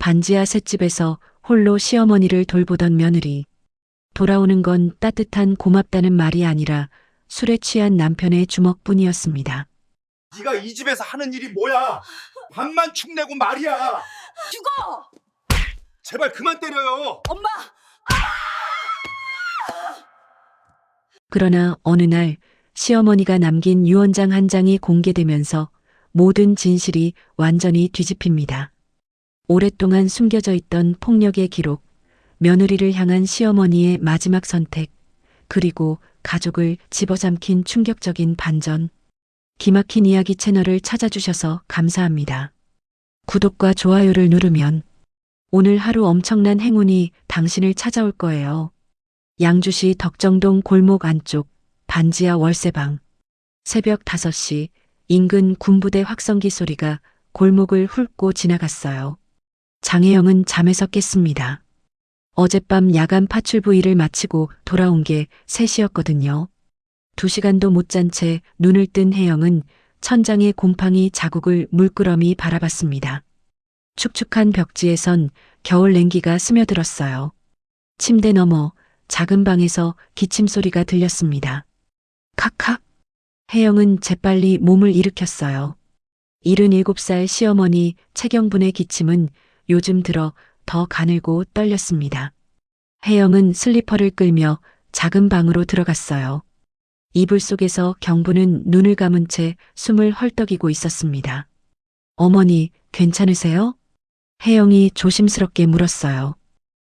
반지하 셋집에서 홀로 시어머니를 돌보던 며느리. 돌아오는 건 따뜻한 고맙다는 말이 아니라 술에 취한 남편의 주먹뿐이었습니다. 네가 이 집에서 하는 일이 뭐야? 밥만 축내고 말이야. 죽어! 제발 그만 때려요. 엄마! 그러나 어느 날 시어머니가 남긴 유언장 한 장이 공개되면서 모든 진실이 완전히 뒤집힙니다. 오랫동안 숨겨져 있던 폭력의 기록, 며느리를 향한 시어머니의 마지막 선택, 그리고 가족을 집어삼킨 충격적인 반전. 기막힌 이야기 채널을 찾아주셔서 감사합니다. 구독과 좋아요를 누르면 오늘 하루 엄청난 행운이 당신을 찾아올 거예요. 양주시 덕정동 골목 안쪽 반지하 월세방. 새벽 5시 인근 군부대 확성기 소리가 골목을 훑고 지나갔어요. 장혜영은 잠에서 깼습니다. 어젯밤 야간 파출부 일을 마치고 돌아온 게 3시였거든요. 2시간도 못 잔 채 눈을 뜬 혜영은 천장에 곰팡이 자국을 물끄러미 바라봤습니다. 축축한 벽지에선 겨울 냉기가 스며들었어요. 침대 너머 작은 방에서 기침 소리가 들렸습니다. 칵칵. 혜영은 재빨리 몸을 일으켰어요. 77살 시어머니 최경분의 기침은 요즘 들어 더 가늘고 떨렸습니다. 혜영은 슬리퍼를 끌며 작은 방으로 들어갔어요. 이불 속에서 경부는 눈을 감은 채 숨을 헐떡이고 있었습니다. 어머니, 괜찮으세요? 혜영이 조심스럽게 물었어요.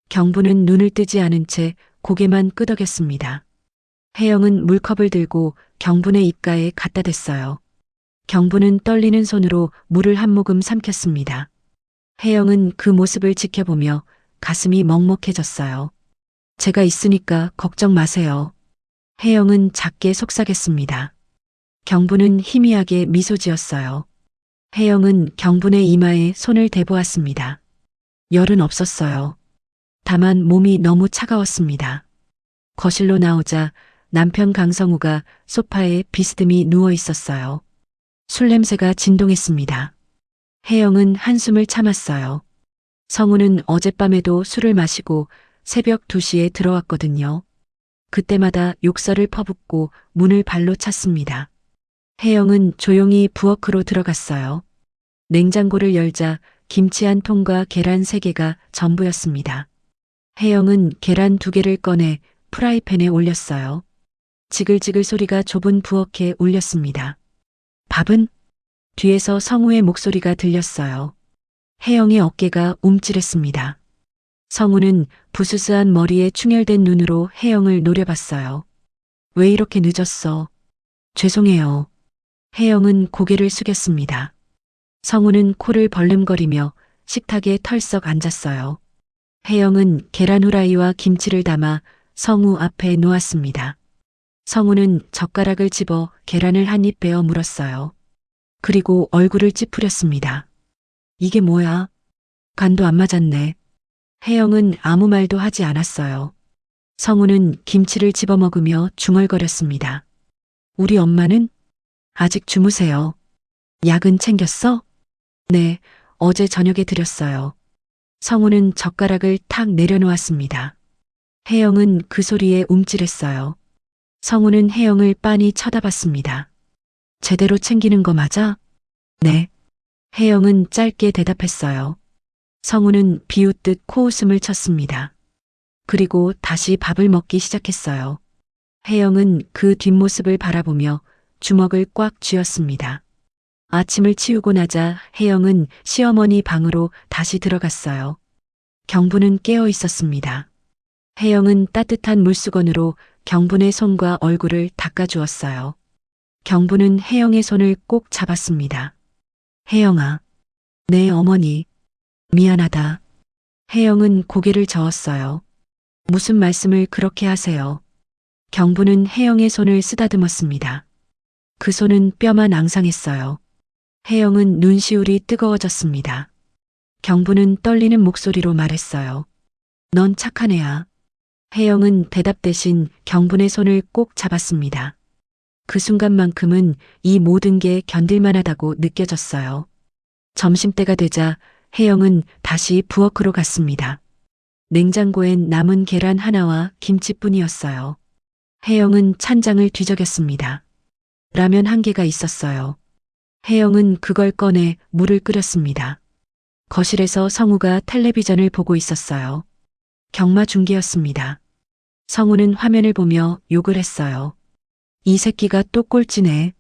경부는 눈을 뜨지 않은 채 고개만 끄덕였습니다. 혜영은 물컵을 들고 경분의 입가에 갖다 댔어요. 경분은 떨리는 손으로 물을 한 모금 삼켰습니다. 혜영은 그 모습을 지켜보며 가슴이 먹먹해졌어요. 제가 있으니까 걱정 마세요. 혜영은 작게 속삭였습니다. 경분은 희미하게 미소 지었어요. 혜영은 경분의 이마에 손을 대보았습니다. 열은 없었어요. 다만 몸이 너무 차가웠습니다. 거실로 나오자 남편 강성우가 소파에 비스듬히 누워 있었어요. 술 냄새가 진동했습니다. 혜영은 한숨을 참았어요. 성우는 어젯밤에도 술을 마시고 새벽 2시에 들어왔거든요. 그때마다 욕설을 퍼붓고 문을 발로 찼습니다. 혜영은 조용히 부엌으로 들어갔어요. 냉장고를 열자 김치 한 통과 계란 3개가 전부였습니다. 혜영은 계란 2개를 꺼내 프라이팬에 올렸어요. 지글지글 소리가 좁은 부엌에 울렸습니다. 밥은? 뒤에서 성우의 목소리가 들렸어요. 혜영의 어깨가 움찔했습니다. 성우는 부스스한 머리에 충혈된 눈으로 혜영을 노려봤어요. 왜 이렇게 늦었어? 죄송해요. 혜영은 고개를 숙였습니다. 성우는 코를 벌름거리며 식탁에 털썩 앉았어요. 혜영은 계란 후라이와 김치를 담아 성우 앞에 놓았습니다. 성우는 젓가락을 집어 계란을 한 입 베어 물었어요. 그리고 얼굴을 찌푸렸습니다. 이게 뭐야? 간도 안 맞았네. 혜영은 아무 말도 하지 않았어요. 성우는 김치를 집어먹으며 중얼거렸습니다. 우리 엄마는? 아직 주무세요. 약은 챙겼어? 네, 어제 저녁에 드렸어요. 성우는 젓가락을 탁 내려놓았습니다. 혜영은 그 소리에 움찔했어요. 성우는 혜영을 빤히 쳐다봤습니다. 제대로 챙기는 거 맞아? 네. 혜영은 짧게 대답했어요. 성우는 비웃듯 코웃음을 쳤습니다. 그리고 다시 밥을 먹기 시작했어요. 혜영은 그 뒷모습을 바라보며 주먹을 꽉 쥐었습니다. 아침을 치우고 나자 혜영은 시어머니 방으로 다시 들어갔어요. 경부는 깨어 있었습니다. 혜영은 따뜻한 물수건으로 경분의 손과 얼굴을 닦아주었어요. 경부는 혜영의 손을 꼭 잡았습니다. 혜영아. 네, 어머니. 미안하다. 혜영은 고개를 저었어요. 무슨 말씀을 그렇게 하세요? 경부는 혜영의 손을 쓰다듬었습니다. 그 손은 뼈만 앙상했어요. 혜영은 눈시울이 뜨거워졌습니다. 경부는 떨리는 목소리로 말했어요. 넌 착한 애야. 혜영은 대답 대신 경분의 손을 꼭 잡았습니다. 그 순간만큼은 이 모든 게 견딜만하다고 느껴졌어요. 점심때가 되자 혜영은 다시 부엌으로 갔습니다. 냉장고엔 남은 계란 하나와 김치뿐이었어요. 혜영은 찬장을 뒤적였습니다. 라면 한 개가 있었어요. 혜영은 그걸 꺼내 물을 끓였습니다. 거실에서 성우가 텔레비전을 보고 있었어요. 경마 중계였습니다. 성우는 화면을 보며 욕을 했어요. 이 새끼가 또 꼴찌네.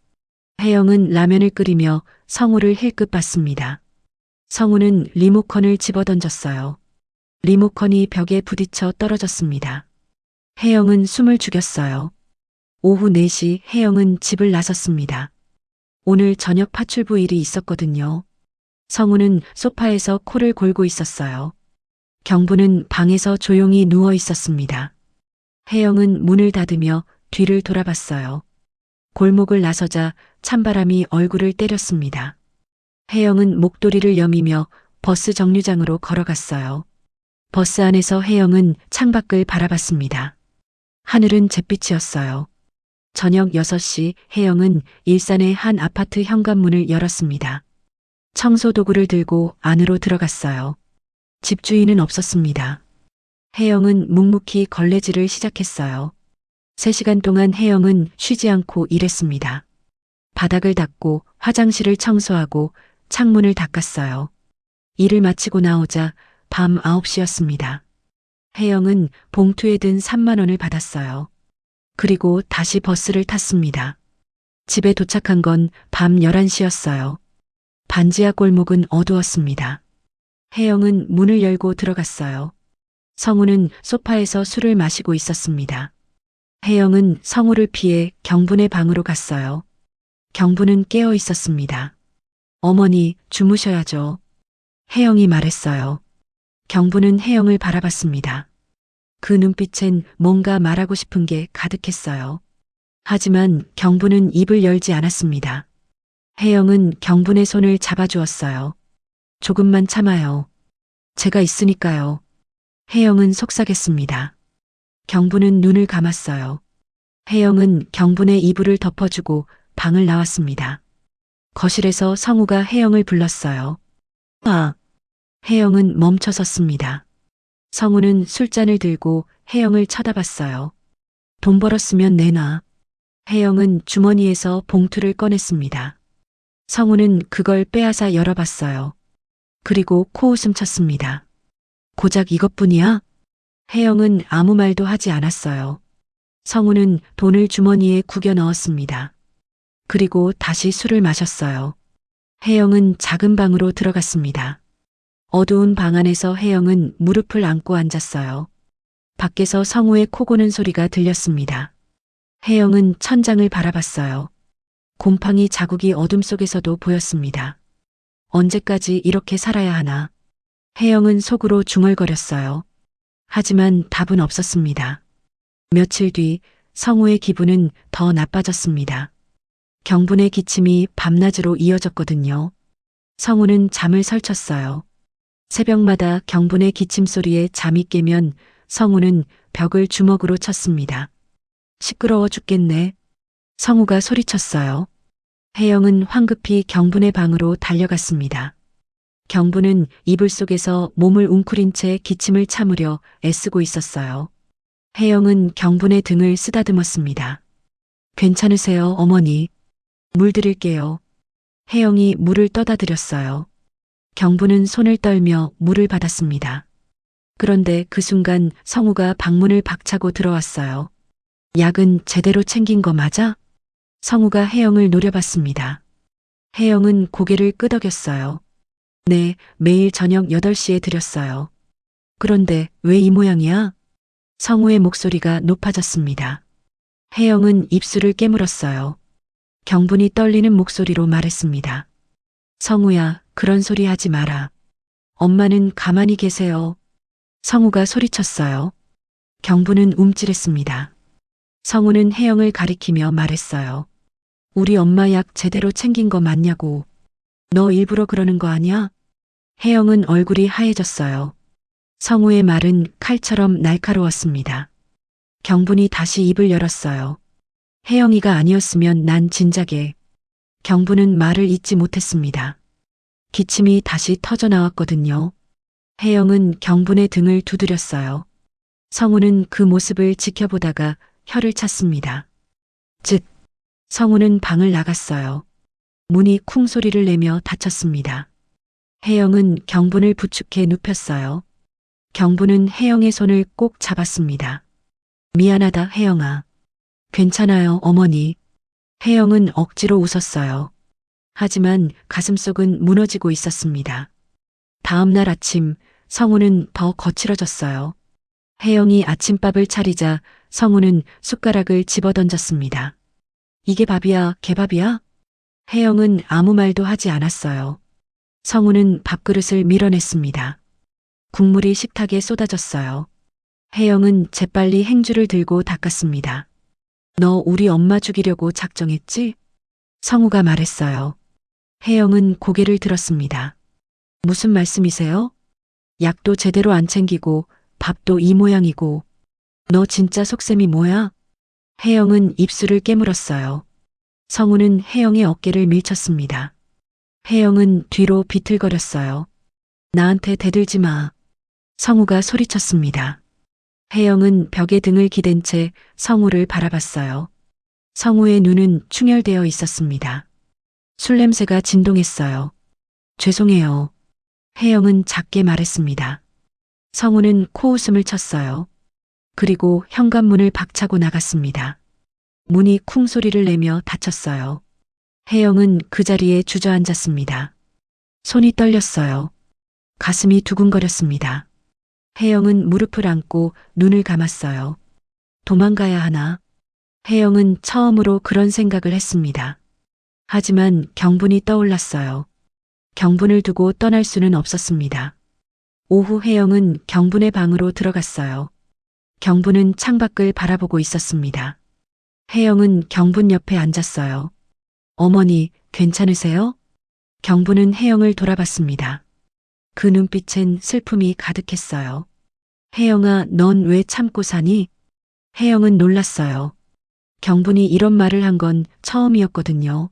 혜영은 라면을 끓이며 성우를 힐끗 봤습니다. 성우는 리모컨을 집어던졌어요. 리모컨이 벽에 부딪혀 떨어졌습니다. 혜영은 숨을 죽였어요. 오후 4시 혜영은 집을 나섰습니다. 오늘 저녁 파출부 일이 있었거든요. 성우는 소파에서 코를 골고 있었어요. 경부는 방에서 조용히 누워 있었습니다. 혜영은 문을 닫으며 뒤를 돌아봤어요. 골목을 나서자 찬바람이 얼굴을 때렸습니다. 혜영은 목도리를 여미며 버스 정류장으로 걸어갔어요. 버스 안에서 혜영은 창밖을 바라봤습니다. 하늘은 잿빛이었어요. 저녁 6시 혜영은 일산의 한 아파트 현관문을 열었습니다. 청소 도구를 들고 안으로 들어갔어요. 집주인은 없었습니다. 혜영은 묵묵히 걸레질을 시작했어요. 3시간 동안 혜영은 쉬지 않고 일했습니다. 바닥을 닦고 화장실을 청소하고 창문을 닦았어요. 일을 마치고 나오자 밤 9시였습니다. 혜영은 봉투에 든 3만 원을 받았어요. 그리고 다시 버스를 탔습니다. 집에 도착한 건 밤 11시였어요. 반지하 골목은 어두웠습니다. 혜영은 문을 열고 들어갔어요. 성우는 소파에서 술을 마시고 있었습니다. 혜영은 성우를 피해 경분의 방으로 갔어요. 경분은 깨어 있었습니다. 어머니, 주무셔야죠. 혜영이 말했어요. 경분은 혜영을 바라봤습니다. 그 눈빛엔 뭔가 말하고 싶은 게 가득했어요. 하지만 경분은 입을 열지 않았습니다. 혜영은 경분의 손을 잡아주었어요. 조금만 참아요. 제가 있으니까요. 혜영은 속삭였습니다. 경분은 눈을 감았어요. 혜영은 경분의 이불을 덮어주고 방을 나왔습니다. 거실에서 성우가 혜영을 불렀어요. 아! 혜영은 멈춰섰습니다. 성우는 술잔을 들고 혜영을 쳐다봤어요. 돈 벌었으면 내놔. 혜영은 주머니에서 봉투를 꺼냈습니다. 성우는 그걸 빼앗아 열어봤어요. 그리고 코웃음 쳤습니다. 고작 이것뿐이야? 혜영은 아무 말도 하지 않았어요. 성우는 돈을 주머니에 구겨 넣었습니다. 그리고 다시 술을 마셨어요. 혜영은 작은 방으로 들어갔습니다. 어두운 방 안에서 혜영은 무릎을 안고 앉았어요. 밖에서 성우의 코 고는 소리가 들렸습니다. 혜영은 천장을 바라봤어요. 곰팡이 자국이 어둠 속에서도 보였습니다. 언제까지 이렇게 살아야 하나? 혜영은 속으로 중얼거렸어요. 하지만 답은 없었습니다. 며칠 뒤 성우의 기분은 더 나빠졌습니다. 경분의 기침이 밤낮으로 이어졌거든요. 성우는 잠을 설쳤어요. 새벽마다 경분의 기침 소리에 잠이 깨면 성우는 벽을 주먹으로 쳤습니다. 시끄러워 죽겠네. 성우가 소리쳤어요. 혜영은 황급히 경분의 방으로 달려갔습니다. 경분은 이불 속에서 몸을 웅크린 채 기침을 참으려 애쓰고 있었어요. 혜영은 경분의 등을 쓰다듬었습니다. 괜찮으세요, 어머니? 물 드릴게요. 혜영이 물을 떠다 드렸어요. 경분은 손을 떨며 물을 받았습니다. 그런데 그 순간 성우가 방문을 박차고 들어왔어요. 약은 제대로 챙긴 거 맞아? 성우가 혜영을 노려봤습니다. 혜영은 고개를 끄덕였어요. 네, 매일 저녁 8시에 드렸어요. 그런데 왜 이 모양이야? 성우의 목소리가 높아졌습니다. 혜영은 입술을 깨물었어요. 경분이 떨리는 목소리로 말했습니다. 성우야, 그런 소리 하지 마라. 엄마는 가만히 계세요. 성우가 소리쳤어요. 경분은 움찔했습니다. 성우는 혜영을 가리키며 말했어요. 우리 엄마 약 제대로 챙긴 거 맞냐고. 너 일부러 그러는 거 아니야? 혜영은 얼굴이 하얘졌어요. 성우의 말은 칼처럼 날카로웠습니다. 경분이 다시 입을 열었어요. 혜영이가 아니었으면 난 진작에. 경분은 말을 잇지 못했습니다. 기침이 다시 터져 나왔거든요. 혜영은 경분의 등을 두드렸어요. 성우는 그 모습을 지켜보다가 혀를 찼습니다. 즉, 성우는 방을 나갔어요. 문이 쿵 소리를 내며 닫혔습니다. 혜영은 경분을 부축해 눕혔어요. 경분은 혜영의 손을 꼭 잡았습니다. 미안하다, 혜영아. 괜찮아요, 어머니. 혜영은 억지로 웃었어요. 하지만 가슴속은 무너지고 있었습니다. 다음 날 아침, 성우는 더 거칠어졌어요. 혜영이 아침밥을 차리자 성우는 숟가락을 집어던졌습니다. 이게 밥이야, 개밥이야? 혜영은 아무 말도 하지 않았어요. 성우는 밥그릇을 밀어냈습니다. 국물이 식탁에 쏟아졌어요. 혜영은 재빨리 행주를 들고 닦았습니다. 너 우리 엄마 죽이려고 작정했지? 성우가 말했어요. 혜영은 고개를 들었습니다. 무슨 말씀이세요? 약도 제대로 안 챙기고 밥도 이 모양이고. 너 진짜 속셈이 뭐야? 혜영은 입술을 깨물었어요. 성우는 혜영의 어깨를 밀쳤습니다. 혜영은 뒤로 비틀거렸어요. 나한테 대들지 마. 성우가 소리쳤습니다. 혜영은 벽에 등을 기댄 채 성우를 바라봤어요. 성우의 눈은 충혈되어 있었습니다. 술 냄새가 진동했어요. 죄송해요. 혜영은 작게 말했습니다. 성우는 코웃음을 쳤어요. 그리고 현관문을 박차고 나갔습니다. 문이 쿵 소리를 내며 닫혔어요. 혜영은 그 자리에 주저앉았습니다. 손이 떨렸어요. 가슴이 두근거렸습니다. 혜영은 무릎을 안고 눈을 감았어요. 도망가야 하나? 혜영은 처음으로 그런 생각을 했습니다. 하지만 경분이 떠올랐어요. 경분을 두고 떠날 수는 없었습니다. 오후 혜영은 경분의 방으로 들어갔어요. 경분은 창밖을 바라보고 있었습니다. 혜영은 경분 옆에 앉았어요. 어머니, 괜찮으세요? 경분은 혜영을 돌아봤습니다. 그 눈빛엔 슬픔이 가득했어요. 혜영아, 넌 왜 참고 사니? 혜영은 놀랐어요. 경분이 이런 말을 한 건 처음이었거든요.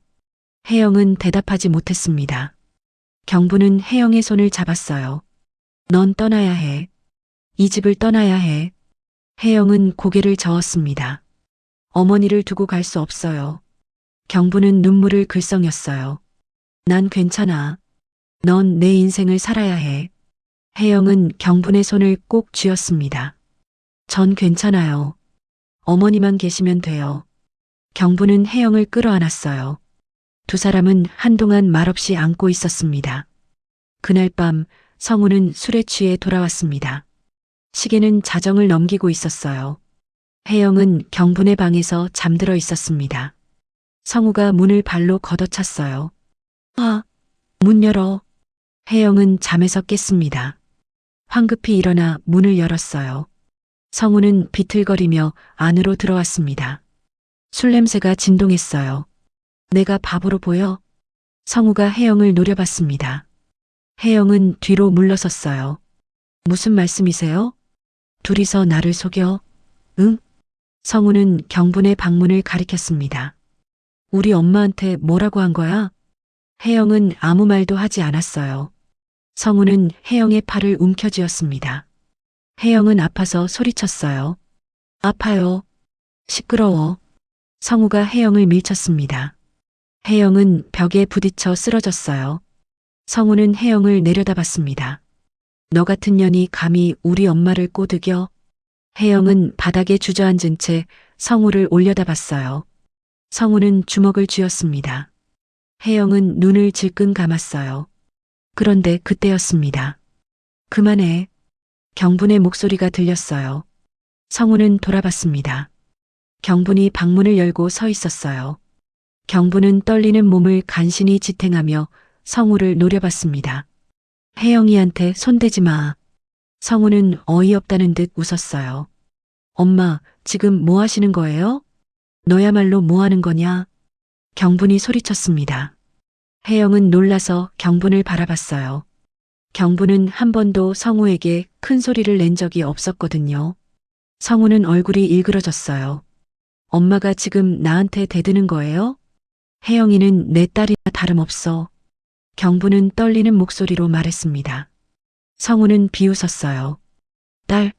혜영은 대답하지 못했습니다. 경분은 혜영의 손을 잡았어요. 넌 떠나야 해. 이 집을 떠나야 해. 혜영은 고개를 저었습니다. 어머니를 두고 갈 수 없어요. 경분은 눈물을 글썽였어요. 난 괜찮아. 넌 내 인생을 살아야 해. 혜영은 경분의 손을 꼭 쥐었습니다. 전 괜찮아요. 어머니만 계시면 돼요. 경분은 혜영을 끌어안았어요. 두 사람은 한동안 말없이 안고 있었습니다. 그날 밤 성우는 술에 취해 돌아왔습니다. 시계는 자정을 넘기고 있었어요. 혜영은 경분의 방에서 잠들어 있었습니다. 성우가 문을 발로 걷어찼어요. 아, 문 열어. 혜영은 잠에서 깼습니다. 황급히 일어나 문을 열었어요. 성우는 비틀거리며 안으로 들어왔습니다. 술 냄새가 진동했어요. 내가 바보로 보여? 성우가 혜영을 노려봤습니다. 혜영은 뒤로 물러섰어요. 무슨 말씀이세요? 둘이서 나를 속여? 응? 성우는 경분의 방문을 가리켰습니다. 우리 엄마한테 뭐라고 한 거야? 혜영은 아무 말도 하지 않았어요. 성우는 혜영의 팔을 움켜쥐었습니다. 혜영은 아파서 소리쳤어요. 아파요. 시끄러워. 성우가 혜영을 밀쳤습니다. 혜영은 벽에 부딪혀 쓰러졌어요. 성우는 혜영을 내려다봤습니다. 너 같은 년이 감히 우리 엄마를 꼬드겨? 혜영은 바닥에 주저앉은 채 성우를 올려다봤어요. 성우는 주먹을 쥐었습니다. 혜영은 눈을 질끈 감았어요. 그런데 그때였습니다. 그만해. 경분의 목소리가 들렸어요. 성우는 돌아봤습니다. 경분이 방문을 열고 서 있었어요. 경분은 떨리는 몸을 간신히 지탱하며 성우를 노려봤습니다. 혜영이한테 손대지 마. 성우는 어이없다는 듯 웃었어요. 엄마, 지금 뭐 하시는 거예요? 너야말로 뭐 하는 거냐? 경분이 소리쳤습니다. 혜영은 놀라서 경분을 바라봤어요. 경분은 한 번도 성우에게 큰 소리를 낸 적이 없었거든요. 성우는 얼굴이 일그러졌어요. 엄마가 지금 나한테 대드는 거예요? 혜영이는 내 딸이나 다름없어. 경부는 떨리는 목소리로 말했습니다. 성우는 비웃었어요. 딸,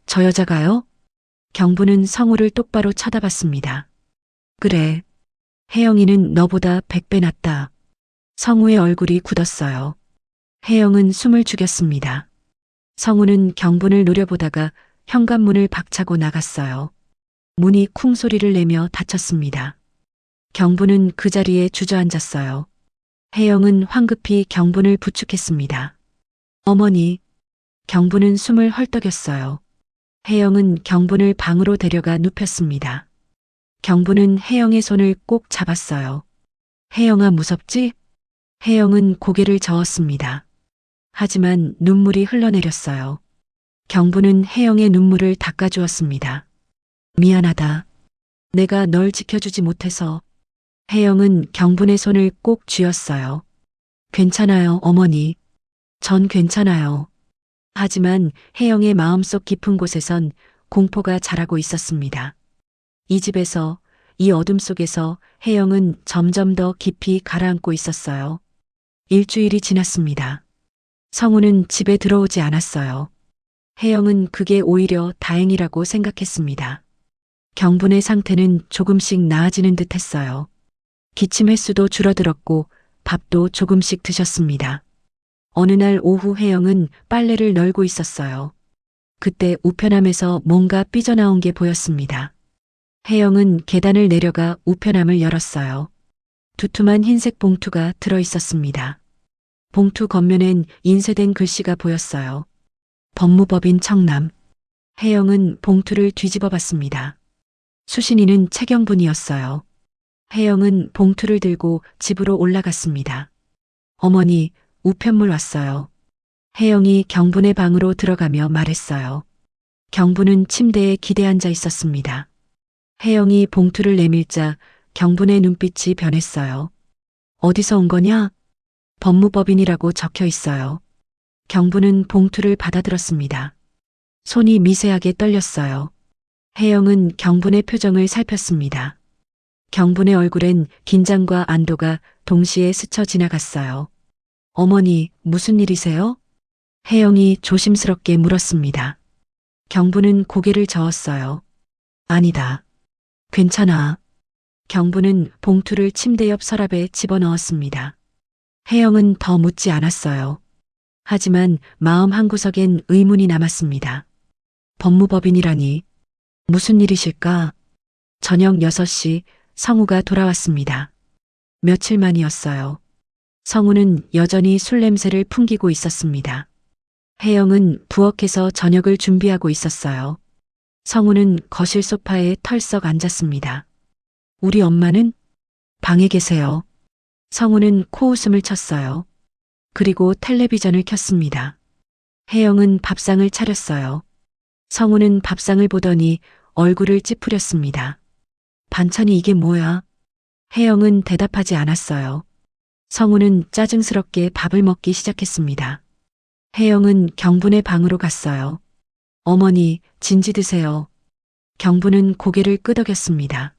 저 여자가요? 경부는 성우를 똑바로 쳐다봤습니다. 그래. 혜영이는 너보다 100배 낫다. 성우의 얼굴이 굳었어요. 혜영은 숨을 죽였습니다. 성우는 경분을 노려보다가 현관문을 박차고 나갔어요. 문이 쿵 소리를 내며 닫혔습니다. 경분은 그 자리에 주저앉았어요. 혜영은 황급히 경분을 부축했습니다. 어머니, 경분은 숨을 헐떡였어요. 혜영은 경분을 방으로 데려가 눕혔습니다. 경분은 혜영의 손을 꼭 잡았어요. 혜영아, 무섭지? 혜영은 고개를 저었습니다. 하지만 눈물이 흘러내렸어요. 경부는 혜영의 눈물을 닦아주었습니다. 미안하다. 내가 널 지켜주지 못해서. 혜영은 경분의 손을 꼭 쥐었어요. 괜찮아요, 어머니. 전 괜찮아요. 하지만 혜영의 마음속 깊은 곳에선 공포가 자라고 있었습니다. 이 집에서, 이 어둠 속에서 혜영은 점점 더 깊이 가라앉고 있었어요. 일주일이 지났습니다. 성우는 집에 들어오지 않았어요. 혜영은 그게 오히려 다행이라고 생각했습니다. 경분의 상태는 조금씩 나아지는 듯 했어요. 기침 횟수도 줄어들었고 밥도 조금씩 드셨습니다. 어느 날 오후 혜영은 빨래를 널고 있었어요. 그때 우편함에서 뭔가 삐져나온 게 보였습니다. 혜영은 계단을 내려가 우편함을 열었어요. 두툼한 흰색 봉투가 들어 있었습니다. 봉투 겉면엔 인쇄된 글씨가 보였어요. 법무법인 청남. 혜영은 봉투를 뒤집어 봤습니다. 수신인은 최경분이었어요. 혜영은 봉투를 들고 집으로 올라갔습니다. 어머니, 우편물 왔어요. 혜영이 경분의 방으로 들어가며 말했어요. 경분은 침대에 기대앉아 있었습니다. 혜영이 봉투를 내밀자 경분의 눈빛이 변했어요. 어디서 온 거냐? 법무법인이라고 적혀 있어요. 경분은 봉투를 받아들었습니다. 손이 미세하게 떨렸어요. 혜영은 경분의 표정을 살폈습니다. 경분의 얼굴엔 긴장과 안도가 동시에 스쳐 지나갔어요. 어머니, 무슨 일이세요? 혜영이 조심스럽게 물었습니다. 경분은 고개를 저었어요. 아니다. 괜찮아. 경분은 봉투를 침대 옆 서랍에 집어넣었습니다. 혜영은 더 묻지 않았어요. 하지만 마음 한구석엔 의문이 남았습니다. 법무법인이라니. 무슨 일이실까? 저녁 6시 성우가 돌아왔습니다. 며칠 만이었어요. 성우는 여전히 술 냄새를 풍기고 있었습니다. 혜영은 부엌에서 저녁을 준비하고 있었어요. 성우는 거실 소파에 털썩 앉았습니다. 우리 엄마는? 방에 계세요. 성우는 코웃음을 쳤어요. 그리고 텔레비전을 켰습니다. 혜영은 밥상을 차렸어요. 성우는 밥상을 보더니 얼굴을 찌푸렸습니다. 반찬이 이게 뭐야? 혜영은 대답하지 않았어요. 성우는 짜증스럽게 밥을 먹기 시작했습니다. 혜영은 경분의 방으로 갔어요. 어머니, 진지 드세요. 경분은 고개를 끄덕였습니다.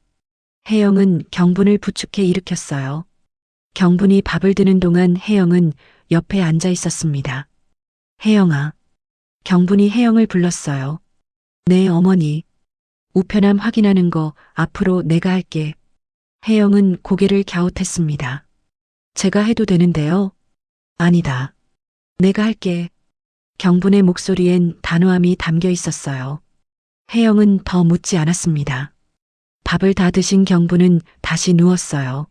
혜영은 경분을 부축해 일으켰어요. 경분이 밥을 드는 동안 혜영은 옆에 앉아 있었습니다. 혜영아. 경분이 혜영을 불렀어요. 네, 어머니. 우편함 확인하는 거 앞으로 내가 할게. 혜영은 고개를 갸웃했습니다. 제가 해도 되는데요. 아니다. 내가 할게. 경분의 목소리엔 단호함이 담겨 있었어요. 혜영은 더 묻지 않았습니다. 밥을 다 드신 경분은 다시 누웠어요.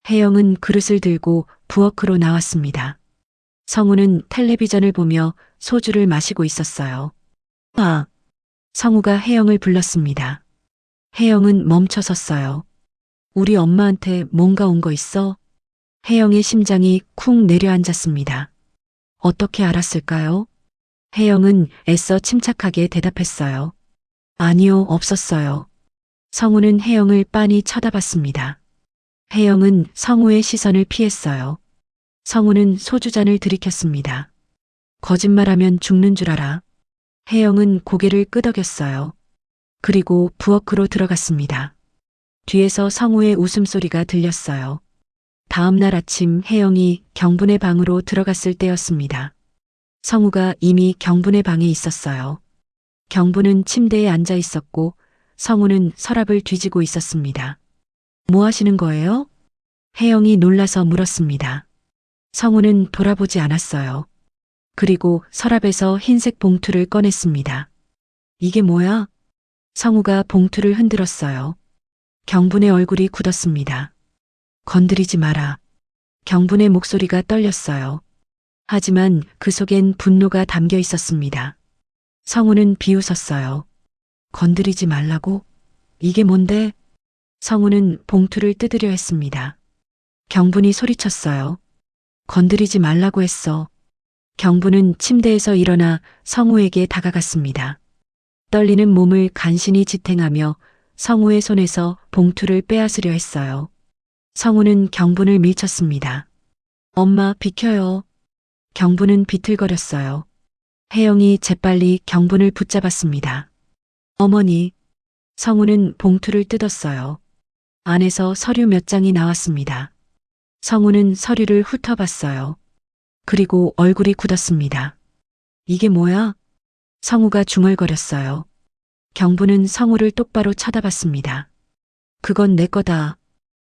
혜영은 그릇을 들고 부엌으로 나왔습니다. 성우는 텔레비전을 보며 소주를 마시고 있었어요. 아! 성우가 혜영을 불렀습니다. 혜영은 멈춰 섰어요. 우리 엄마한테 뭔가 온 거 있어? 혜영의 심장이 쿵 내려앉았습니다. 어떻게 알았을까요? 혜영은 애써 침착하게 대답했어요. 아니요, 없었어요. 성우는 혜영을 빤히 쳐다봤습니다. 혜영은 성우의 시선을 피했어요. 성우는 소주잔을 들이켰습니다. 거짓말하면 죽는 줄 알아. 혜영은 고개를 끄덕였어요. 그리고 부엌으로 들어갔습니다. 뒤에서 성우의 웃음소리가 들렸어요. 다음 날 아침 혜영이 경분의 방으로 들어갔을 때였습니다. 성우가 이미 경분의 방에 있었어요. 경분은 침대에 앉아 있었고 성우는 서랍을 뒤지고 있었습니다. 뭐 하시는 거예요? 혜영이 놀라서 물었습니다. 성우는 돌아보지 않았어요. 그리고 서랍에서 흰색 봉투를 꺼냈습니다. 이게 뭐야? 성우가 봉투를 흔들었어요. 경분의 얼굴이 굳었습니다. 건드리지 마라. 경분의 목소리가 떨렸어요. 하지만 그 속엔 분노가 담겨 있었습니다. 성우는 비웃었어요. 건드리지 말라고? 이게 뭔데? 성우는 봉투를 뜯으려 했습니다. 경분이 소리쳤어요. 건드리지 말라고 했어. 경분은 침대에서 일어나 성우에게 다가갔습니다. 떨리는 몸을 간신히 지탱하며 성우의 손에서 봉투를 빼앗으려 했어요. 성우는 경분을 밀쳤습니다. 엄마, 비켜요. 경분은 비틀거렸어요. 혜영이 재빨리 경분을 붙잡았습니다. 어머니. 성우는 봉투를 뜯었어요. 안에서 서류 몇 장이 나왔습니다. 성우는 서류를 훑어봤어요. 그리고 얼굴이 굳었습니다. 이게 뭐야? 성우가 중얼거렸어요. 경분은 성우를 똑바로 쳐다봤습니다. 그건 내 거다.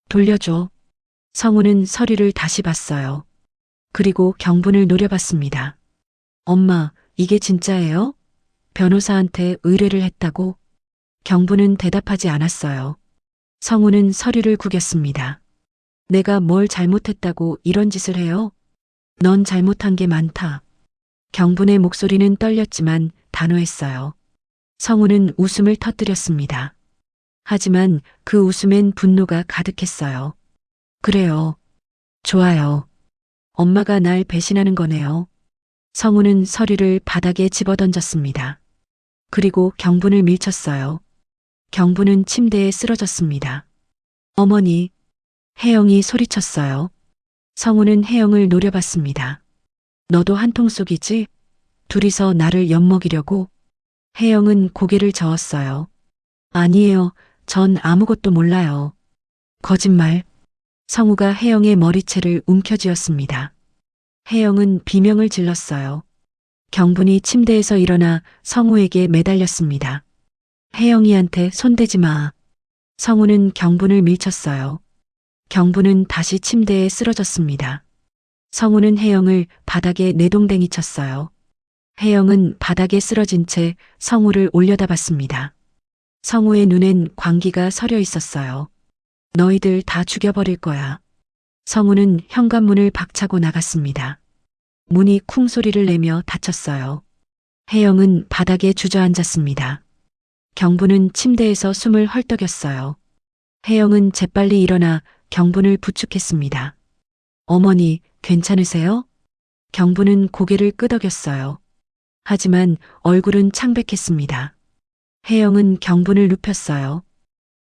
돌려줘. 성우는 서류를 다시 봤어요. 그리고 경분을 노려봤습니다. 엄마, 이게 진짜예요? 변호사한테 의뢰를 했다고? 경분은 대답하지 않았어요. 성우는 서류를 구겼습니다. 내가 뭘 잘못했다고 이런 짓을 해요? 넌 잘못한 게 많다. 경분의 목소리는 떨렸지만 단호했어요. 성우는 웃음을 터뜨렸습니다. 하지만 그 웃음엔 분노가 가득했어요. 그래요. 좋아요. 엄마가 날 배신하는 거네요. 성우는 서류를 바닥에 집어던졌습니다. 그리고 경분을 밀쳤어요. 경분은 침대에 쓰러졌습니다. 어머니. 혜영이 소리쳤어요. 성우는 혜영을 노려봤습니다. 너도 한통 속이지? 둘이서 나를 엿먹이려고? 혜영은 고개를 저었어요. 아니에요. 전 아무것도 몰라요. 거짓말. 성우가 혜영의 머리채를 움켜쥐었습니다. 혜영은 비명을 질렀어요. 경분이 침대에서 일어나 성우에게 매달렸습니다. 혜영이한테 손대지 마. 성우는 경분을 밀쳤어요. 경분은 다시 침대에 쓰러졌습니다. 성우는 혜영을 바닥에 내동댕이 쳤어요. 혜영은 바닥에 쓰러진 채 성우를 올려다봤습니다. 성우의 눈엔 광기가 서려 있었어요. 너희들 다 죽여버릴 거야. 성우는 현관문을 박차고 나갔습니다. 문이 쿵 소리를 내며 닫혔어요. 혜영은 바닥에 주저앉았습니다. 경분은 침대에서 숨을 헐떡였어요. 혜영은 재빨리 일어나 경분을 부축했습니다. 어머니, 괜찮으세요? 경분은 고개를 끄덕였어요. 하지만 얼굴은 창백했습니다. 혜영은 경분을 눕혔어요.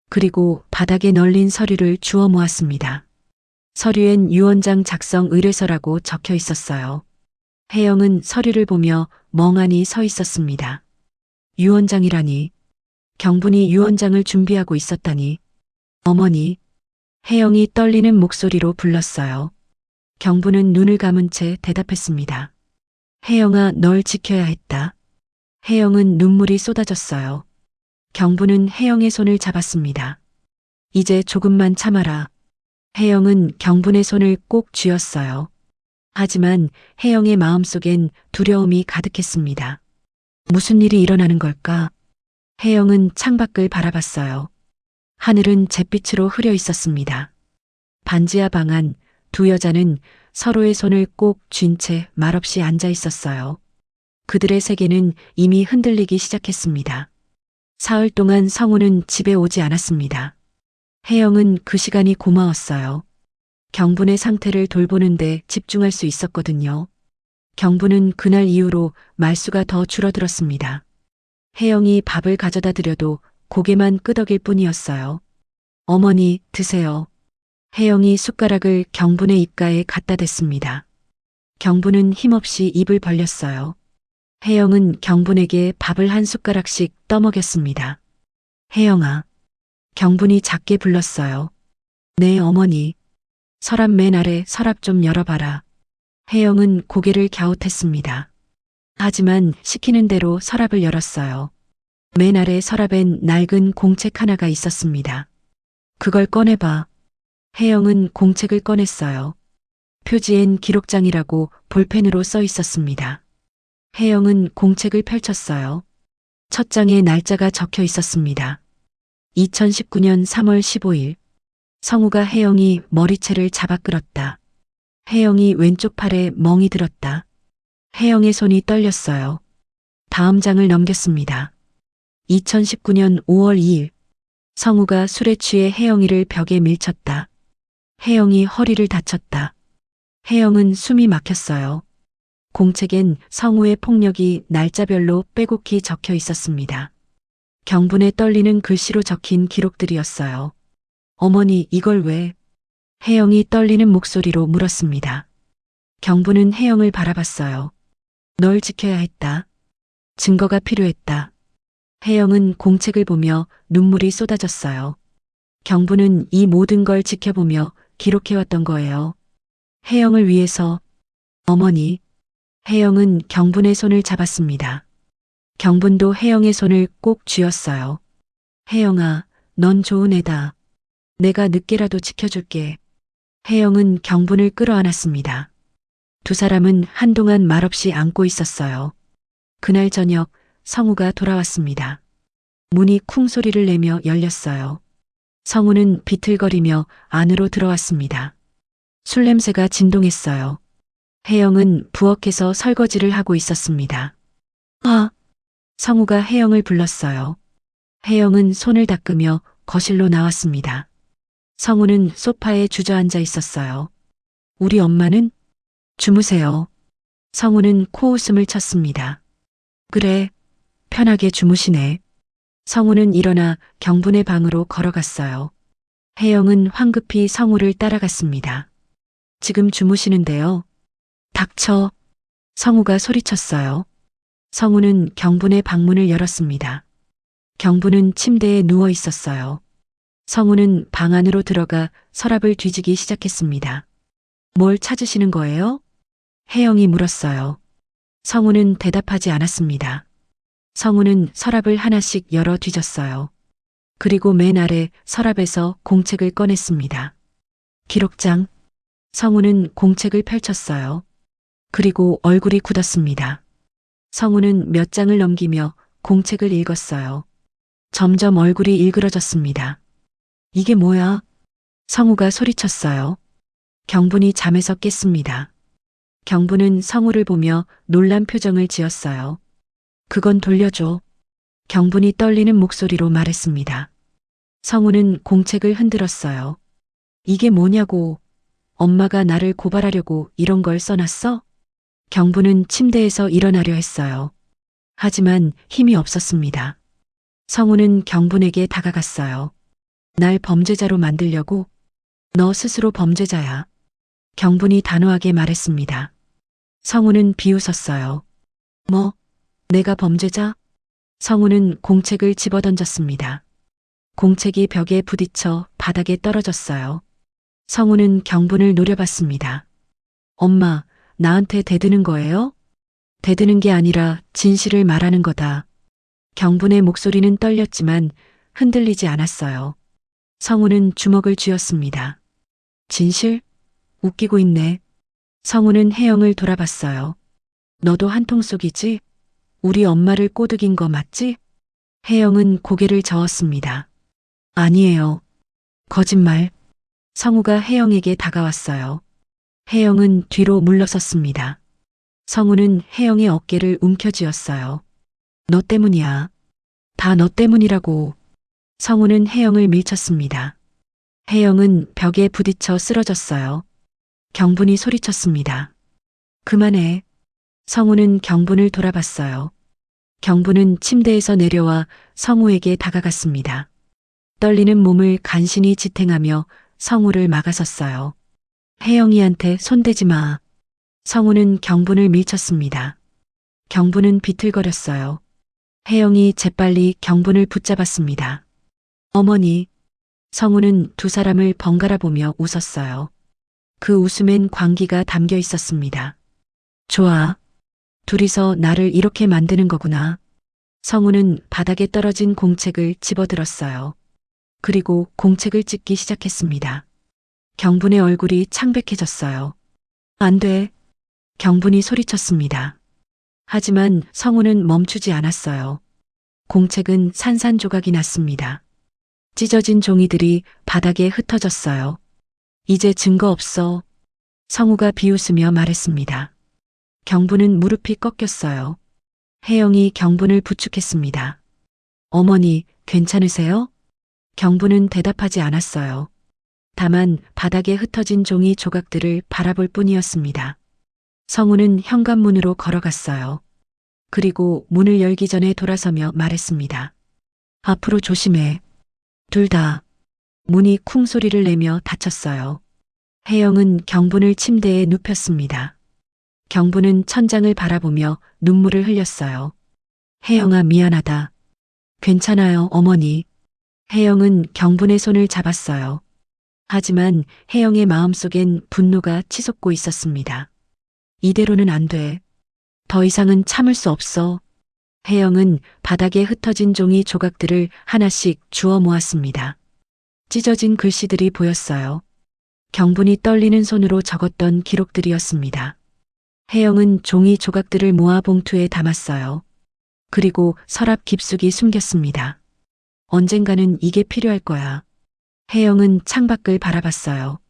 그리고 바닥에 널린 서류를 주워 모았습니다. 서류엔 유언장 작성 의뢰서라고 적혀 있었어요. 혜영은 서류를 보며 멍하니 서 있었습니다. 유언장이라니. 경분이 유언장을 준비하고 있었다니. 어머니. 혜영이 떨리는 목소리로 불렀어요. 경분은 눈을 감은 채 대답했습니다. 혜영아, 널 지켜야 했다. 혜영은 눈물이 쏟아졌어요. 경분은 혜영의 손을 잡았습니다. 이제 조금만 참아라. 혜영은 경분의 손을 꼭 쥐었어요. 하지만 혜영의 마음속엔 두려움이 가득했습니다. 무슨 일이 일어나는 걸까? 혜영은 창밖을 바라봤어요. 하늘은 잿빛으로 흐려 있었습니다. 반지하 방 안 두 여자는 서로의 손을 꼭 쥔 채 말없이 앉아 있었어요. 그들의 세계는 이미 흔들리기 시작했습니다. 사흘 동안 성우는 집에 오지 않았습니다. 혜영은 그 시간이 고마웠어요. 경분의 상태를 돌보는데 집중할 수 있었거든요. 경분은 그날 이후로 말수가 더 줄어들었습니다. 혜영이 밥을 가져다 드려도 고개만 끄덕일 뿐이었어요. 어머니, 드세요. 혜영이 숟가락을 경분의 입가에 갖다 댔습니다. 경분은 힘없이 입을 벌렸어요. 혜영은 경분에게 밥을 한 숟가락씩 떠먹였습니다. 혜영아. 경분이 작게 불렀어요. 네, 어머니. 서랍 맨 아래 서랍 좀 열어봐라. 혜영은 고개를 갸웃했습니다. 하지만 시키는 대로 서랍을 열었어요. 맨 아래 서랍엔 낡은 공책 하나가 있었습니다. 그걸 꺼내봐. 혜영은 공책을 꺼냈어요. 표지엔 기록장이라고 볼펜으로 써 있었습니다. 혜영은 공책을 펼쳤어요. 첫 장에 날짜가 적혀 있었습니다. 2019년 3월 15일. 성우가 혜영이 머리채를 잡아 끌었다. 혜영이 왼쪽 팔에 멍이 들었다. 혜영의 손이 떨렸어요. 다음 장을 넘겼습니다. 2019년 5월 2일. 성우가 술에 취해 혜영이를 벽에 밀쳤다. 혜영이 허리를 다쳤다. 혜영은 숨이 막혔어요. 공책엔 성우의 폭력이 날짜별로 빼곡히 적혀 있었습니다. 경분에 떨리는 글씨로 적힌 기록들이었어요. 어머니, 이걸 왜? 혜영이 떨리는 목소리로 물었습니다. 경분은 혜영을 바라봤어요. 널 지켜야 했다. 증거가 필요했다. 혜영은 공책을 보며 눈물이 쏟아졌어요. 경분은 이 모든 걸 지켜보며 기록해왔던 거예요. 혜영을 위해서. 어머니. 혜영은 경분의 손을 잡았습니다. 경분도 혜영의 손을 꼭 쥐었어요. 혜영아, 넌 좋은 애다. 내가 늦게라도 지켜줄게. 혜영은 경분을 끌어안았습니다. 두 사람은 한동안 말없이 안고 있었어요. 그날 저녁 성우가 돌아왔습니다. 문이 쿵 소리를 내며 열렸어요. 성우는 비틀거리며 안으로 들어왔습니다. 술 냄새가 진동했어요. 혜영은 부엌에서 설거지를 하고 있었습니다. 성우가 혜영을 불렀어요. 혜영은 손을 닦으며 거실로 나왔습니다. 성우는 소파에 주저앉아 있었어요. 우리 엄마는? 주무세요. 성우는 코웃음을 쳤습니다. 그래, 편하게 주무시네. 성우는 일어나 경분의 방으로 걸어갔어요. 혜영은 황급히 성우를 따라갔습니다. 지금 주무시는데요. 닥쳐. 성우가 소리쳤어요. 성우는 경분의 방문을 열었습니다. 경분은 침대에 누워 있었어요. 성우는 방 안으로 들어가 서랍을 뒤지기 시작했습니다. 뭘 찾으시는 거예요? 혜영이 물었어요. 성우는 대답하지 않았습니다. 성우는 서랍을 하나씩 열어 뒤졌어요. 그리고 맨 아래 서랍에서 공책을 꺼냈습니다. 기록장. 성우는 공책을 펼쳤어요. 그리고 얼굴이 굳었습니다. 성우는 몇 장을 넘기며 공책을 읽었어요. 점점 얼굴이 일그러졌습니다. 이게 뭐야? 성우가 소리쳤어요. 경분이 잠에서 깼습니다. 경분은 성우를 보며 놀란 표정을 지었어요. 그건 돌려줘. 경분이 떨리는 목소리로 말했습니다. 성우는 공책을 흔들었어요. 이게 뭐냐고. 엄마가 나를 고발하려고 이런 걸 써놨어? 경분은 침대에서 일어나려 했어요. 하지만 힘이 없었습니다. 성우는 경분에게 다가갔어요. 날 범죄자로 만들려고? 너 스스로 범죄자야. 경분이 단호하게 말했습니다. 성우는 비웃었어요. 뭐? 내가 범죄자? 성우는 공책을 집어던졌습니다. 공책이 벽에 부딪혀 바닥에 떨어졌어요. 성우는 경분을 노려봤습니다. 엄마, 나한테 대드는 거예요? 대드는 게 아니라 진실을 말하는 거다. 경분의 목소리는 떨렸지만 흔들리지 않았어요. 성우는 주먹을 쥐었습니다. 진실? 웃기고 있네. 성우는 혜영을 돌아봤어요. 너도 한통 속이지? 우리 엄마를 꼬드긴 거 맞지? 혜영은 고개를 저었습니다. 아니에요. 거짓말. 성우가 혜영에게 다가왔어요. 혜영은 뒤로 물러섰습니다. 성우는 혜영의 어깨를 움켜쥐었어요. 너 때문이야. 다 너 때문이라고. 성우는 혜영을 밀쳤습니다. 혜영은 벽에 부딪혀 쓰러졌어요. 경분이 소리쳤습니다. 그만해. 성우는 경분을 돌아봤어요. 경분은 침대에서 내려와 성우에게 다가갔습니다. 떨리는 몸을 간신히 지탱하며 성우를 막아섰어요. 혜영이한테 손대지 마. 성우는 경분을 밀쳤습니다. 경분은 비틀거렸어요. 혜영이 재빨리 경분을 붙잡았습니다. 어머니. 성우는 두 사람을 번갈아 보며 웃었어요. 그 웃음엔 광기가 담겨 있었습니다. 좋아. 둘이서 나를 이렇게 만드는 거구나. 성우는 바닥에 떨어진 공책을 집어들었어요. 그리고 공책을 찢기 시작했습니다. 경분의 얼굴이 창백해졌어요. 안 돼. 경분이 소리쳤습니다. 하지만 성우는 멈추지 않았어요. 공책은 산산조각이 났습니다. 찢어진 종이들이 바닥에 흩어졌어요. 이제 증거 없어. 성우가 비웃으며 말했습니다. 경분은 무릎이 꺾였어요. 혜영이 경분을 부축했습니다. 어머니, 괜찮으세요? 경분은 대답하지 않았어요. 다만 바닥에 흩어진 종이 조각들을 바라볼 뿐이었습니다. 성우는 현관문으로 걸어갔어요. 그리고 문을 열기 전에 돌아서며 말했습니다. 앞으로 조심해. 둘 다. 문이 쿵 소리를 내며 닫혔어요. 혜영은 경분을 침대에 눕혔습니다. 경분은 천장을 바라보며 눈물을 흘렸어요. 혜영아, 미안하다. 괜찮아요, 어머니. 혜영은 경분의 손을 잡았어요. 하지만 혜영의 마음속엔 분노가 치솟고 있었습니다. 이대로는 안 돼. 더 이상은 참을 수 없어. 혜영은 바닥에 흩어진 종이 조각들을 하나씩 주워 모았습니다. 찢어진 글씨들이 보였어요. 경분이 떨리는 손으로 적었던 기록들이었습니다. 혜영은 종이 조각들을 모아 봉투에 담았어요. 그리고 서랍 깊숙이 숨겼습니다. 언젠가는 이게 필요할 거야. 혜영은 창밖을 바라봤어요.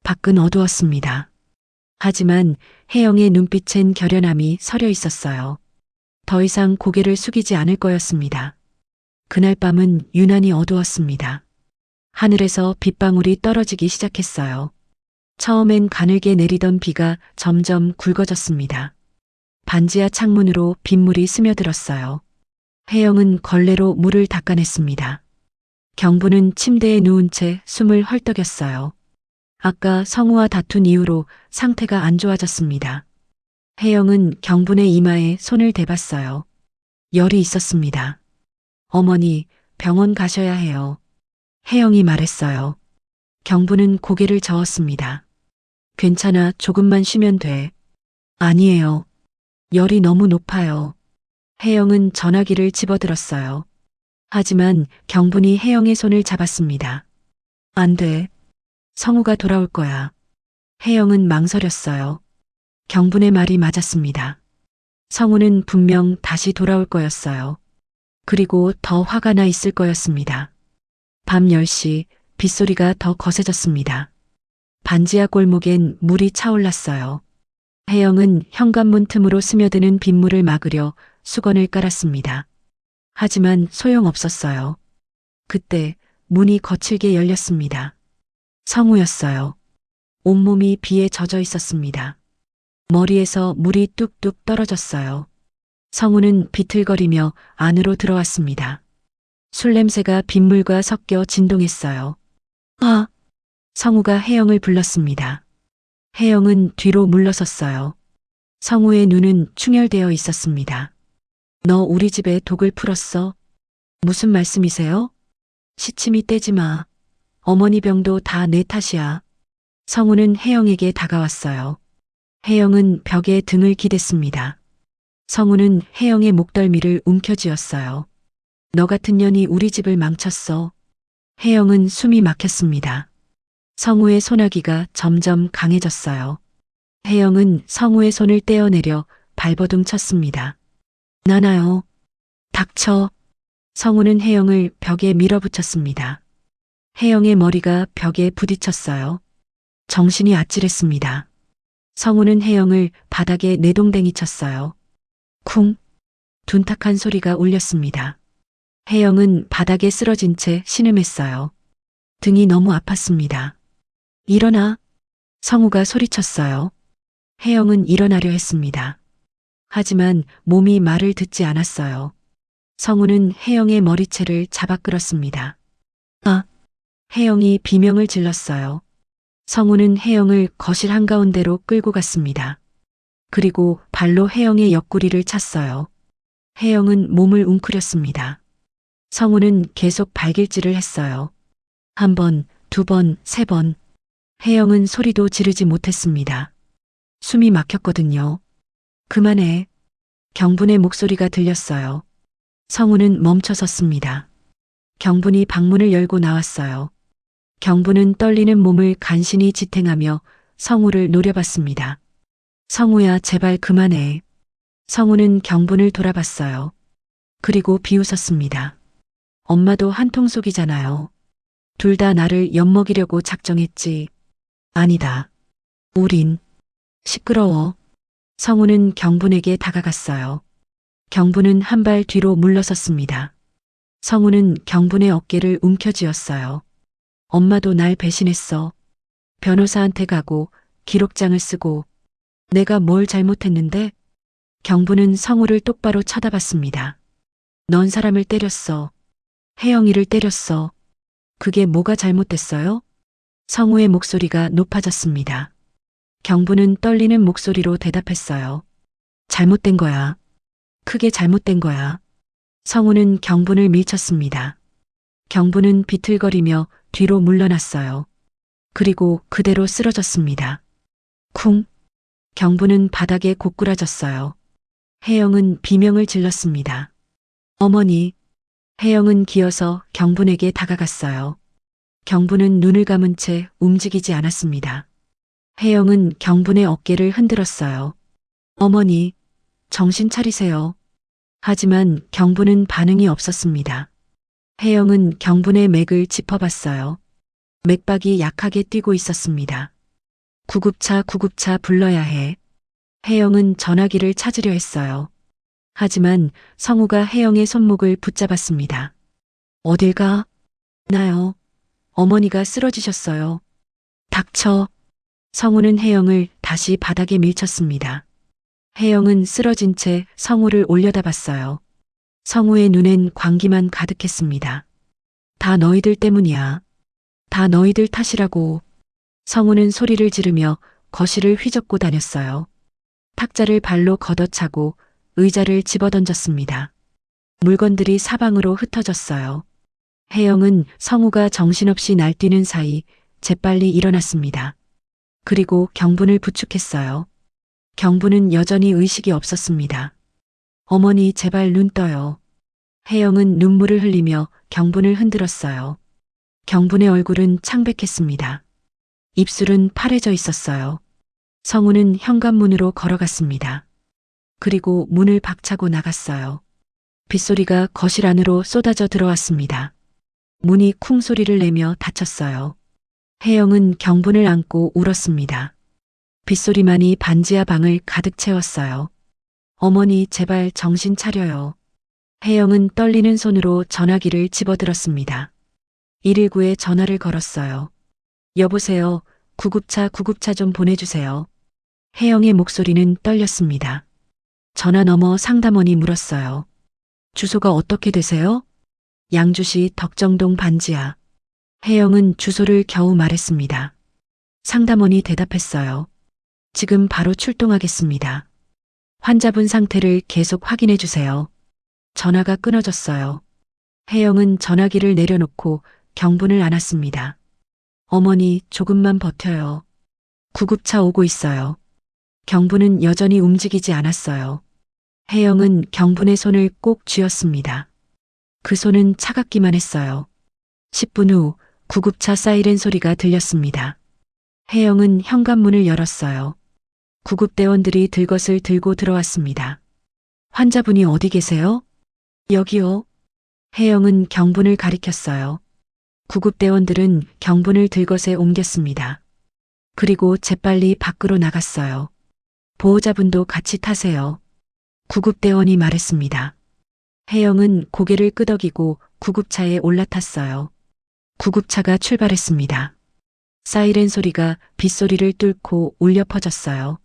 밖은 어두웠습니다. 하지만 혜영의 눈빛엔 결연함이 서려 있었어요. 더 이상 고개를 숙이지 않을 거였습니다. 그날 밤은 유난히 어두웠습니다. 하늘에서 빗방울이 떨어지기 시작했어요. 처음엔 가늘게 내리던 비가 점점 굵어졌습니다. 반지하 창문으로 빗물이 스며들었어요. 혜영은 걸레로 물을 닦아냈습니다. 경부는 침대에 누운 채 숨을 헐떡였어요. 아까 성우와 다툰 이후로 상태가 안 좋아졌습니다. 혜영은 경분의 이마에 손을 대봤어요. 열이 있었습니다. 어머니, 병원 가셔야 해요. 혜영이 말했어요. 경분은 고개를 저었습니다. 괜찮아, 조금만 쉬면 돼. 아니에요. 열이 너무 높아요. 혜영은 전화기를 집어들었어요. 하지만 경분이 혜영의 손을 잡았습니다. 안 돼. 성우가 돌아올 거야. 혜영은 망설였어요. 경분의 말이 맞았습니다. 성우는 분명 다시 돌아올 거였어요. 그리고 더 화가 나 있을 거였습니다. 밤 10시 빗소리가 더 거세졌습니다. 반지하 골목엔 물이 차올랐어요. 혜영은 현관문 틈으로 스며드는 빗물을 막으려 수건을 깔았습니다. 하지만 소용없었어요. 그때 문이 거칠게 열렸습니다. 성우였어요. 온몸이 비에 젖어 있었습니다. 머리에서 물이 뚝뚝 떨어졌어요. 성우는 비틀거리며 안으로 들어왔습니다. 술 냄새가 빗물과 섞여 진동했어요. 아! 성우가 혜영을 불렀습니다. 혜영은 뒤로 물러섰어요. 성우의 눈은 충혈되어 있었습니다. 너 우리 집에 독을 풀었어? 무슨 말씀이세요? 시침이 떼지 마. 어머니 병도 다 내 탓이야. 성우는 혜영에게 다가왔어요. 혜영은 벽에 등을 기댔습니다. 성우는 혜영의 목덜미를 움켜쥐었어요. 너 같은 년이 우리 집을 망쳤어. 혜영은 숨이 막혔습니다. 성우의 소나기가 점점 강해졌어요. 혜영은 성우의 손을 떼어내려 발버둥 쳤습니다. 나나요. 닥쳐. 성우는 혜영을 벽에 밀어붙였습니다. 혜영의 머리가 벽에 부딪혔어요. 정신이 아찔했습니다. 성우는 혜영을 바닥에 내동댕이 쳤어요. 쿵! 둔탁한 소리가 울렸습니다. 혜영은 바닥에 쓰러진 채 신음했어요. 등이 너무 아팠습니다. 일어나! 성우가 소리쳤어요. 혜영은 일어나려 했습니다. 하지만 몸이 말을 듣지 않았어요. 성우는 혜영의 머리채를 잡아 끌었습니다. 아! 혜영이 비명을 질렀어요. 성우는 혜영을 거실 한가운데로 끌고 갔습니다. 그리고 발로 혜영의 옆구리를 찼어요. 혜영은 몸을 웅크렸습니다. 성우는 계속 발길질을 했어요. 한 번, 두 번, 세 번. 혜영은 소리도 지르지 못했습니다. 숨이 막혔거든요. 그만해. 경분의 목소리가 들렸어요. 성우는 멈춰섰습니다. 경분이 방문을 열고 나왔어요. 경분은 떨리는 몸을 간신히 지탱하며 성우를 노려봤습니다. 성우야, 제발 그만해. 성우는 경분을 돌아봤어요. 그리고 비웃었습니다. 엄마도 한통속이잖아요. 둘 다 나를 엿먹이려고 작정했지. 아니다. 우린. 시끄러워. 성우는 경분에게 다가갔어요. 경분은 한 발 뒤로 물러섰습니다. 성우는 경분의 어깨를 움켜쥐었어요. 엄마도 날 배신했어. 변호사한테 가고 기록장을 쓰고. 내가 뭘 잘못했는데? 경분은 성우를 똑바로 쳐다봤습니다. 넌 사람을 때렸어. 혜영이를 때렸어. 그게 뭐가 잘못됐어요? 성우의 목소리가 높아졌습니다. 경분은 떨리는 목소리로 대답했어요. 잘못된 거야. 크게 잘못된 거야. 성우는 경분을 밀쳤습니다. 경분은 비틀거리며 뒤로 물러났어요. 그리고 그대로 쓰러졌습니다. 쿵. 경분은 바닥에 고꾸라졌어요. 혜영은 비명을 질렀습니다. 어머니. 혜영은 기어서 경분에게 다가갔어요. 경분은 눈을 감은 채 움직이지 않았습니다. 혜영은 경분의 어깨를 흔들었어요. 어머니, 정신 차리세요. 하지만 경분은 반응이 없었습니다. 혜영은 경분의 맥을 짚어봤어요. 맥박이 약하게 뛰고 있었습니다. 구급차 불러야 해. 혜영은 전화기를 찾으려 했어요. 하지만 성우가 혜영의 손목을 붙잡았습니다. 어딜 가? 나요. 어머니가 쓰러지셨어요. 닥쳐. 성우는 혜영을 다시 바닥에 밀쳤습니다. 혜영은 쓰러진 채 성우를 올려다봤어요. 성우의 눈엔 광기만 가득했습니다. 다 너희들 때문이야. 다 너희들 탓이라고. 성우는 소리를 지르며 거실을 휘젓고 다녔어요. 탁자를 발로 걷어차고 의자를 집어던졌습니다. 물건들이 사방으로 흩어졌어요. 혜영은 성우가 정신없이 날뛰는 사이 재빨리 일어났습니다. 그리고 경분을 부축했어요. 경분은 여전히 의식이 없었습니다. 어머니, 제발 눈 떠요. 혜영은 눈물을 흘리며 경분을 흔들었어요. 경분의 얼굴은 창백했습니다. 입술은 파래져 있었어요. 성우는 현관문으로 걸어갔습니다. 그리고 문을 박차고 나갔어요. 빗소리가 거실 안으로 쏟아져 들어왔습니다. 문이 쿵 소리를 내며 닫혔어요. 혜영은 경분을 안고 울었습니다. 빗소리만이 반지하 방을 가득 채웠어요. 어머니, 제발 정신 차려요. 혜영은 떨리는 손으로 전화기를 집어들었습니다. 119에 전화를 걸었어요. 여보세요. 구급차 좀 보내주세요. 혜영의 목소리는 떨렸습니다. 전화 너머 상담원이 물었어요. 주소가 어떻게 되세요? 양주시 덕정동 반지하. 혜영은 주소를 겨우 말했습니다. 상담원이 대답했어요. 지금 바로 출동하겠습니다. 환자분 상태를 계속 확인해 주세요. 전화가 끊어졌어요. 혜영은 전화기를 내려놓고 경분을 안았습니다. 어머니, 조금만 버텨요. 구급차 오고 있어요. 경분은 여전히 움직이지 않았어요. 혜영은 경분의 손을 꼭 쥐었습니다. 그 손은 차갑기만 했어요. 10분 후 구급차 사이렌 소리가 들렸습니다. 혜영은 현관문을 열었어요. 구급대원들이 들것을 들고 들어왔습니다. 환자분이 어디 계세요? 여기요. 혜영은 경분을 가리켰어요. 구급대원들은 경분을 들것에 옮겼습니다. 그리고 재빨리 밖으로 나갔어요. 보호자분도 같이 타세요. 구급대원이 말했습니다. 혜영은 고개를 끄덕이고 구급차에 올라탔어요. 구급차가 출발했습니다. 사이렌 소리가 빗소리를 뚫고 울려 퍼졌어요.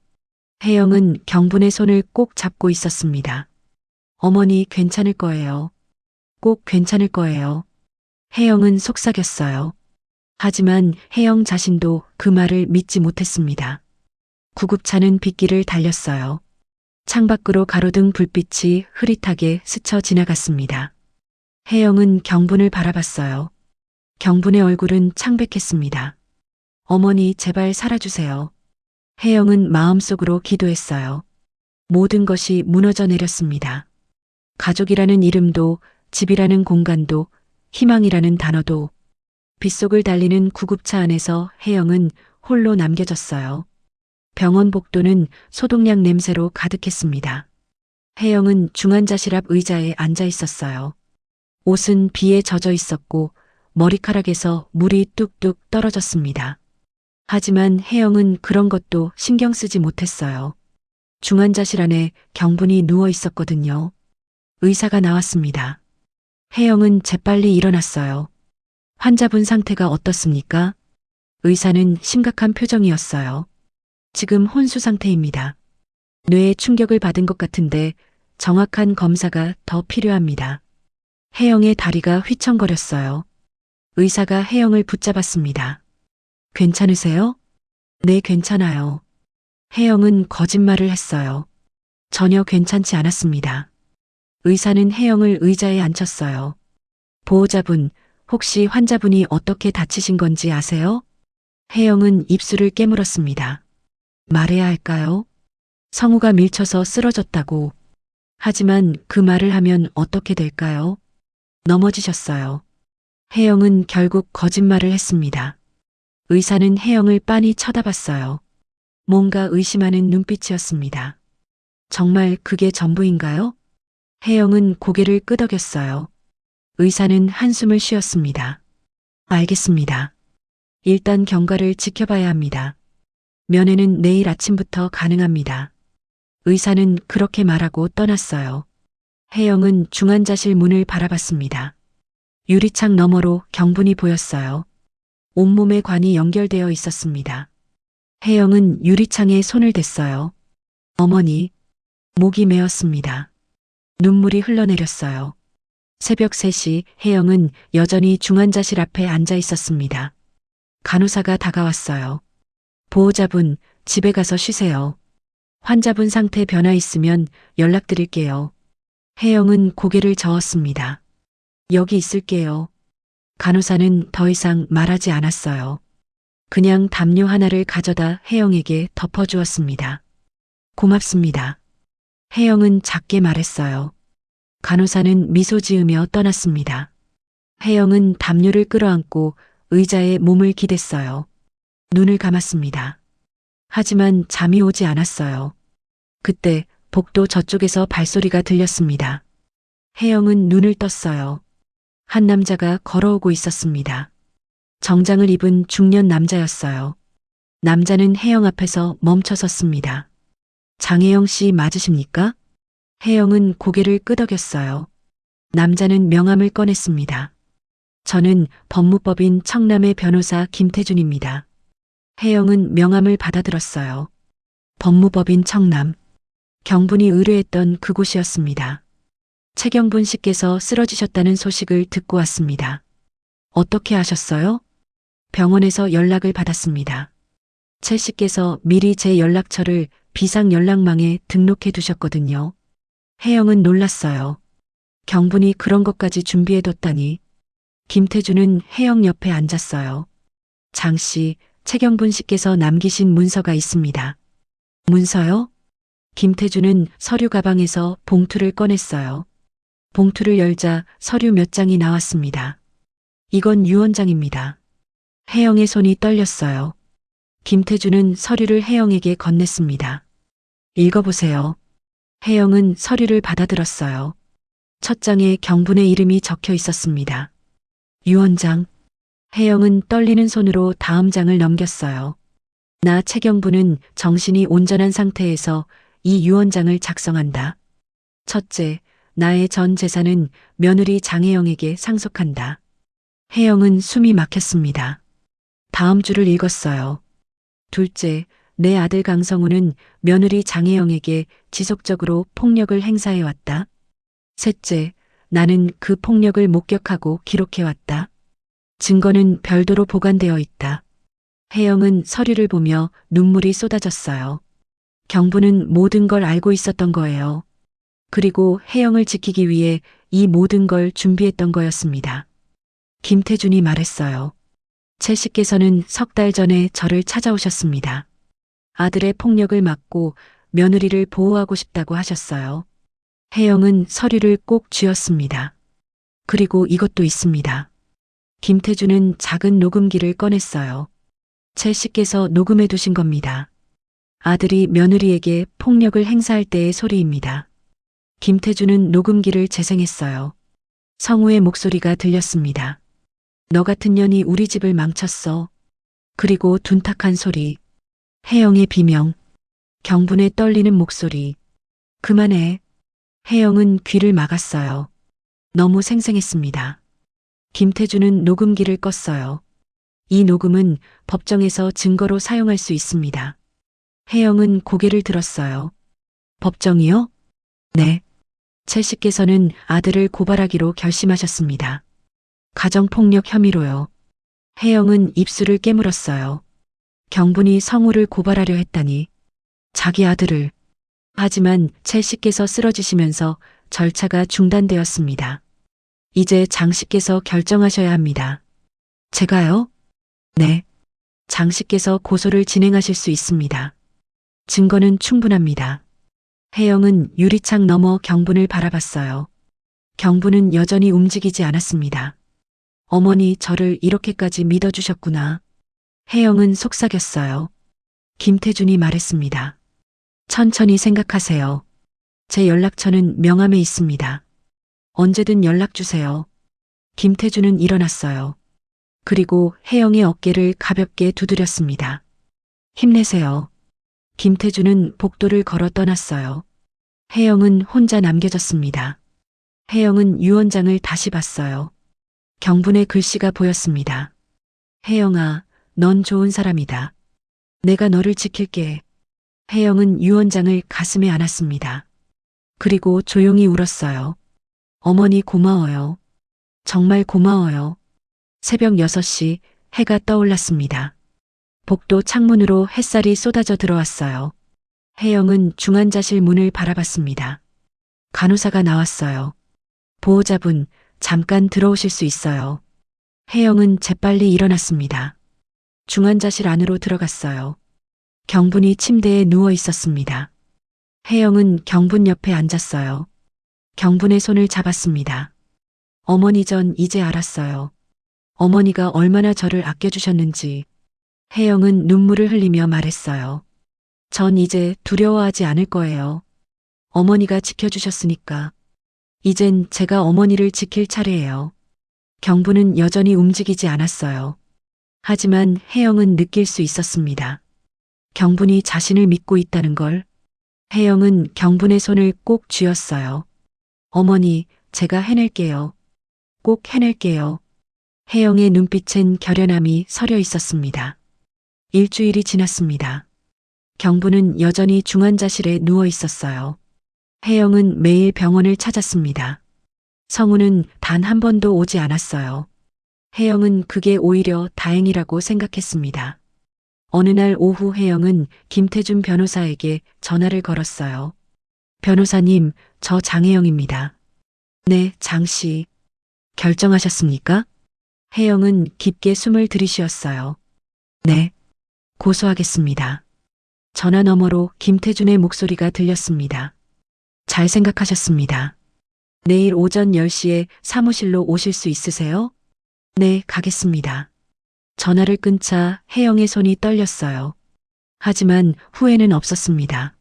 혜영은 경분의 손을 꼭 잡고 있었습니다. 어머니, 괜찮을 거예요. 꼭 괜찮을 거예요. 혜영은 속삭였어요. 하지만 혜영 자신도 그 말을 믿지 못했습니다. 구급차는 빗길을 달렸어요. 창밖으로 가로등 불빛이 흐릿하게 스쳐 지나갔습니다. 혜영은 경분을 바라봤어요. 경분의 얼굴은 창백했습니다. 어머니 제발 살아주세요. 혜영은 마음속으로 기도했어요. 모든 것이 무너져 내렸습니다. 가족이라는 이름도, 집이라는 공간도, 희망이라는 단어도, 빗속을 달리는 구급차 안에서 혜영은 홀로 남겨졌어요. 병원 복도는 소독약 냄새로 가득했습니다. 혜영은 중환자실 앞 의자에 앉아 있었어요. 옷은 비에 젖어 있었고 머리카락에서 물이 뚝뚝 떨어졌습니다. 하지만 혜영은 그런 것도 신경 쓰지 못했어요. 중환자실 안에 경분이 누워 있었거든요. 의사가 나왔습니다. 혜영은 재빨리 일어났어요. 환자분 상태가 어떻습니까? 의사는 심각한 표정이었어요. 지금 혼수 상태입니다. 뇌에 충격을 받은 것 같은데 정확한 검사가 더 필요합니다. 혜영의 다리가 휘청거렸어요. 의사가 혜영을 붙잡았습니다. 괜찮으세요? 네, 괜찮아요. 혜영은 거짓말을 했어요. 전혀 괜찮지 않았습니다. 의사는 혜영을 의자에 앉혔어요. 보호자분, 혹시 환자분이 어떻게 다치신 건지 아세요? 혜영은 입술을 깨물었습니다. 말해야 할까요? 성우가 밀쳐서 쓰러졌다고. 하지만 그 말을 하면 어떻게 될까요? 넘어지셨어요. 혜영은 결국 거짓말을 했습니다. 의사는 혜영을 빤히 쳐다봤어요. 뭔가 의심하는 눈빛이었습니다. 정말 그게 전부인가요? 혜영은 고개를 끄덕였어요. 의사는 한숨을 쉬었습니다. 알겠습니다. 일단 경과를 지켜봐야 합니다. 면회는 내일 아침부터 가능합니다. 의사는 그렇게 말하고 떠났어요. 혜영은 중환자실 문을 바라봤습니다. 유리창 너머로 경분이 보였어요. 온몸에 관이 연결되어 있었습니다. 혜영은 유리창에 손을 댔어요. 어머니, 목이 메었습니다. 눈물이 흘러내렸어요. 새벽 3시 혜영은 여전히 중환자실 앞에 앉아 있었습니다. 간호사가 다가왔어요. 보호자분, 집에 가서 쉬세요. 환자분 상태 변화 있으면 연락드릴게요. 혜영은 고개를 저었습니다. 여기 있을게요. 간호사는 더 이상 말하지 않았어요. 그냥 담요 하나를 가져다 혜영에게 덮어주었습니다. 고맙습니다. 혜영은 작게 말했어요. 간호사는 미소 지으며 떠났습니다. 혜영은 담요를 끌어안고 의자에 몸을 기댔어요. 눈을 감았습니다. 하지만 잠이 오지 않았어요. 그때 복도 저쪽에서 발소리가 들렸습니다. 혜영은 눈을 떴어요. 한 남자가 걸어오고 있었습니다. 정장을 입은 중년 남자였어요. 남자는 혜영 앞에서 멈춰 섰습니다. 장혜영 씨 맞으십니까? 혜영은 고개를 끄덕였어요. 남자는 명함을 꺼냈습니다. 저는 법무법인 청남의 변호사 김태준입니다. 혜영은 명함을 받아들었어요. 법무법인 청남. 경분이 의뢰했던 그곳이었습니다. 최경분 씨께서 쓰러지셨다는 소식을 듣고 왔습니다. 어떻게 아셨어요? 병원에서 연락을 받았습니다. 최 씨께서 미리 제 연락처를 비상 연락망에 등록해 두셨거든요. 혜영은 놀랐어요. 경분이 그런 것까지 준비해 뒀다니. 김태준은 혜영 옆에 앉았어요. 장 씨, 최경분 씨께서 남기신 문서가 있습니다. 문서요? 김태준은 서류 가방에서 봉투를 꺼냈어요. 봉투를 열자 서류 몇 장이 나왔습니다. 이건 유언장입니다. 혜영의 손이 떨렸어요. 김태준은 서류를 혜영에게 건넸습니다. 읽어보세요. 혜영은 서류를 받아들었어요. 첫 장에 경분의 이름이 적혀 있었습니다. 유언장. 혜영은 떨리는 손으로 다음 장을 넘겼어요. 나 최경분은 정신이 온전한 상태에서 이 유언장을 작성한다. 첫째, 나의 전 재산은 며느리 장혜영에게 상속한다. 혜영은 숨이 막혔습니다. 다음 줄을 읽었어요. 둘째, 내 아들 강성우는 며느리 장혜영에게 지속적으로 폭력을 행사해왔다. 셋째, 나는 그 폭력을 목격하고 기록해왔다. 증거는 별도로 보관되어 있다. 혜영은 서류를 보며 눈물이 쏟아졌어요. 경부는 모든 걸 알고 있었던 거예요. 그리고 혜영을 지키기 위해 이 모든 걸 준비했던 거였습니다. 김태준이 말했어요. 최 씨께서는 석 달 전에 저를 찾아오셨습니다. 아들의 폭력을 막고 며느리를 보호하고 싶다고 하셨어요. 혜영은 서류를 꼭 쥐었습니다. 그리고 이것도 있습니다. 김태주는 작은 녹음기를 꺼냈어요. 최 씨께서 녹음해 두신 겁니다. 아들이 며느리에게 폭력을 행사할 때의 소리입니다. 김태주는 녹음기를 재생했어요. 성우의 목소리가 들렸습니다. 너 같은 년이 우리 집을 망쳤어. 그리고 둔탁한 소리. 혜영의 비명. 경분에 떨리는 목소리. 그만해. 혜영은 귀를 막았어요. 너무 생생했습니다. 김태주는 녹음기를 껐어요. 이 녹음은 법정에서 증거로 사용할 수 있습니다. 혜영은 고개를 들었어요. 법정이요? 네. 최 씨께서는 아들을 고발하기로 결심하셨습니다. 가정폭력 혐의로요. 혜영은 입술을 깨물었어요. 경분이 성우를 고발하려 했다니. 자기 아들을. 하지만 최 씨께서 쓰러지시면서 절차가 중단되었습니다. 이제 장 씨께서 결정하셔야 합니다. 제가요? 네. 장 씨께서 고소를 진행하실 수 있습니다. 증거는 충분합니다. 혜영은 유리창 너머 경분을 바라봤어요. 경분은 여전히 움직이지 않았습니다. 어머니 저를 이렇게까지 믿어주셨구나. 혜영은 속삭였어요. 김태준이 말했습니다. 천천히 생각하세요. 제 연락처는 명함에 있습니다. 언제든 연락 주세요. 김태준은 일어났어요. 그리고 혜영의 어깨를 가볍게 두드렸습니다. 힘내세요. 김태준은 복도를 걸어 떠났어요. 혜영은 혼자 남겨졌습니다. 혜영은 유언장을 다시 봤어요. 경분의 글씨가 보였습니다. 혜영아, 넌 좋은 사람이다. 내가 너를 지킬게. 혜영은 유언장을 가슴에 안았습니다. 그리고 조용히 울었어요. 어머니 고마워요. 정말 고마워요. 새벽 6시 해가 떠올랐습니다. 복도 창문으로 햇살이 쏟아져 들어왔어요. 혜영은 중환자실 문을 바라봤습니다. 간호사가 나왔어요. 보호자분, 잠깐 들어오실 수 있어요. 혜영은 재빨리 일어났습니다. 중환자실 안으로 들어갔어요. 경분이 침대에 누워 있었습니다. 혜영은 경분 옆에 앉았어요. 경분의 손을 잡았습니다. 어머니 전 이제 알았어요. 어머니가 얼마나 저를 아껴주셨는지. 혜영은 눈물을 흘리며 말했어요. 전 이제 두려워하지 않을 거예요. 어머니가 지켜주셨으니까. 이젠 제가 어머니를 지킬 차례예요. 경분은 여전히 움직이지 않았어요. 하지만 혜영은 느낄 수 있었습니다. 경분이 자신을 믿고 있다는 걸. 혜영은 경분의 손을 꼭 쥐었어요. 어머니, 제가 해낼게요. 꼭 해낼게요. 혜영의 눈빛엔 결연함이 서려 있었습니다. 일주일이 지났습니다. 경분은 여전히 중환자실에 누워 있었어요. 혜영은 매일 병원을 찾았습니다. 성우는 단 한 번도 오지 않았어요. 혜영은 그게 오히려 다행이라고 생각했습니다. 어느 날 오후 혜영은 김태준 변호사에게 전화를 걸었어요. 변호사님, 저 장혜영입니다. 네, 장 씨. 결정하셨습니까? 혜영은 깊게 숨을 들이쉬었어요. 네. 고소하겠습니다. 전화 너머로 김태준의 목소리가 들렸습니다. 잘 생각하셨습니다. 내일 오전 10시에 사무실로 오실 수 있으세요? 네, 가겠습니다. 전화를 끊자 혜영의 손이 떨렸어요. 하지만 후회는 없었습니다.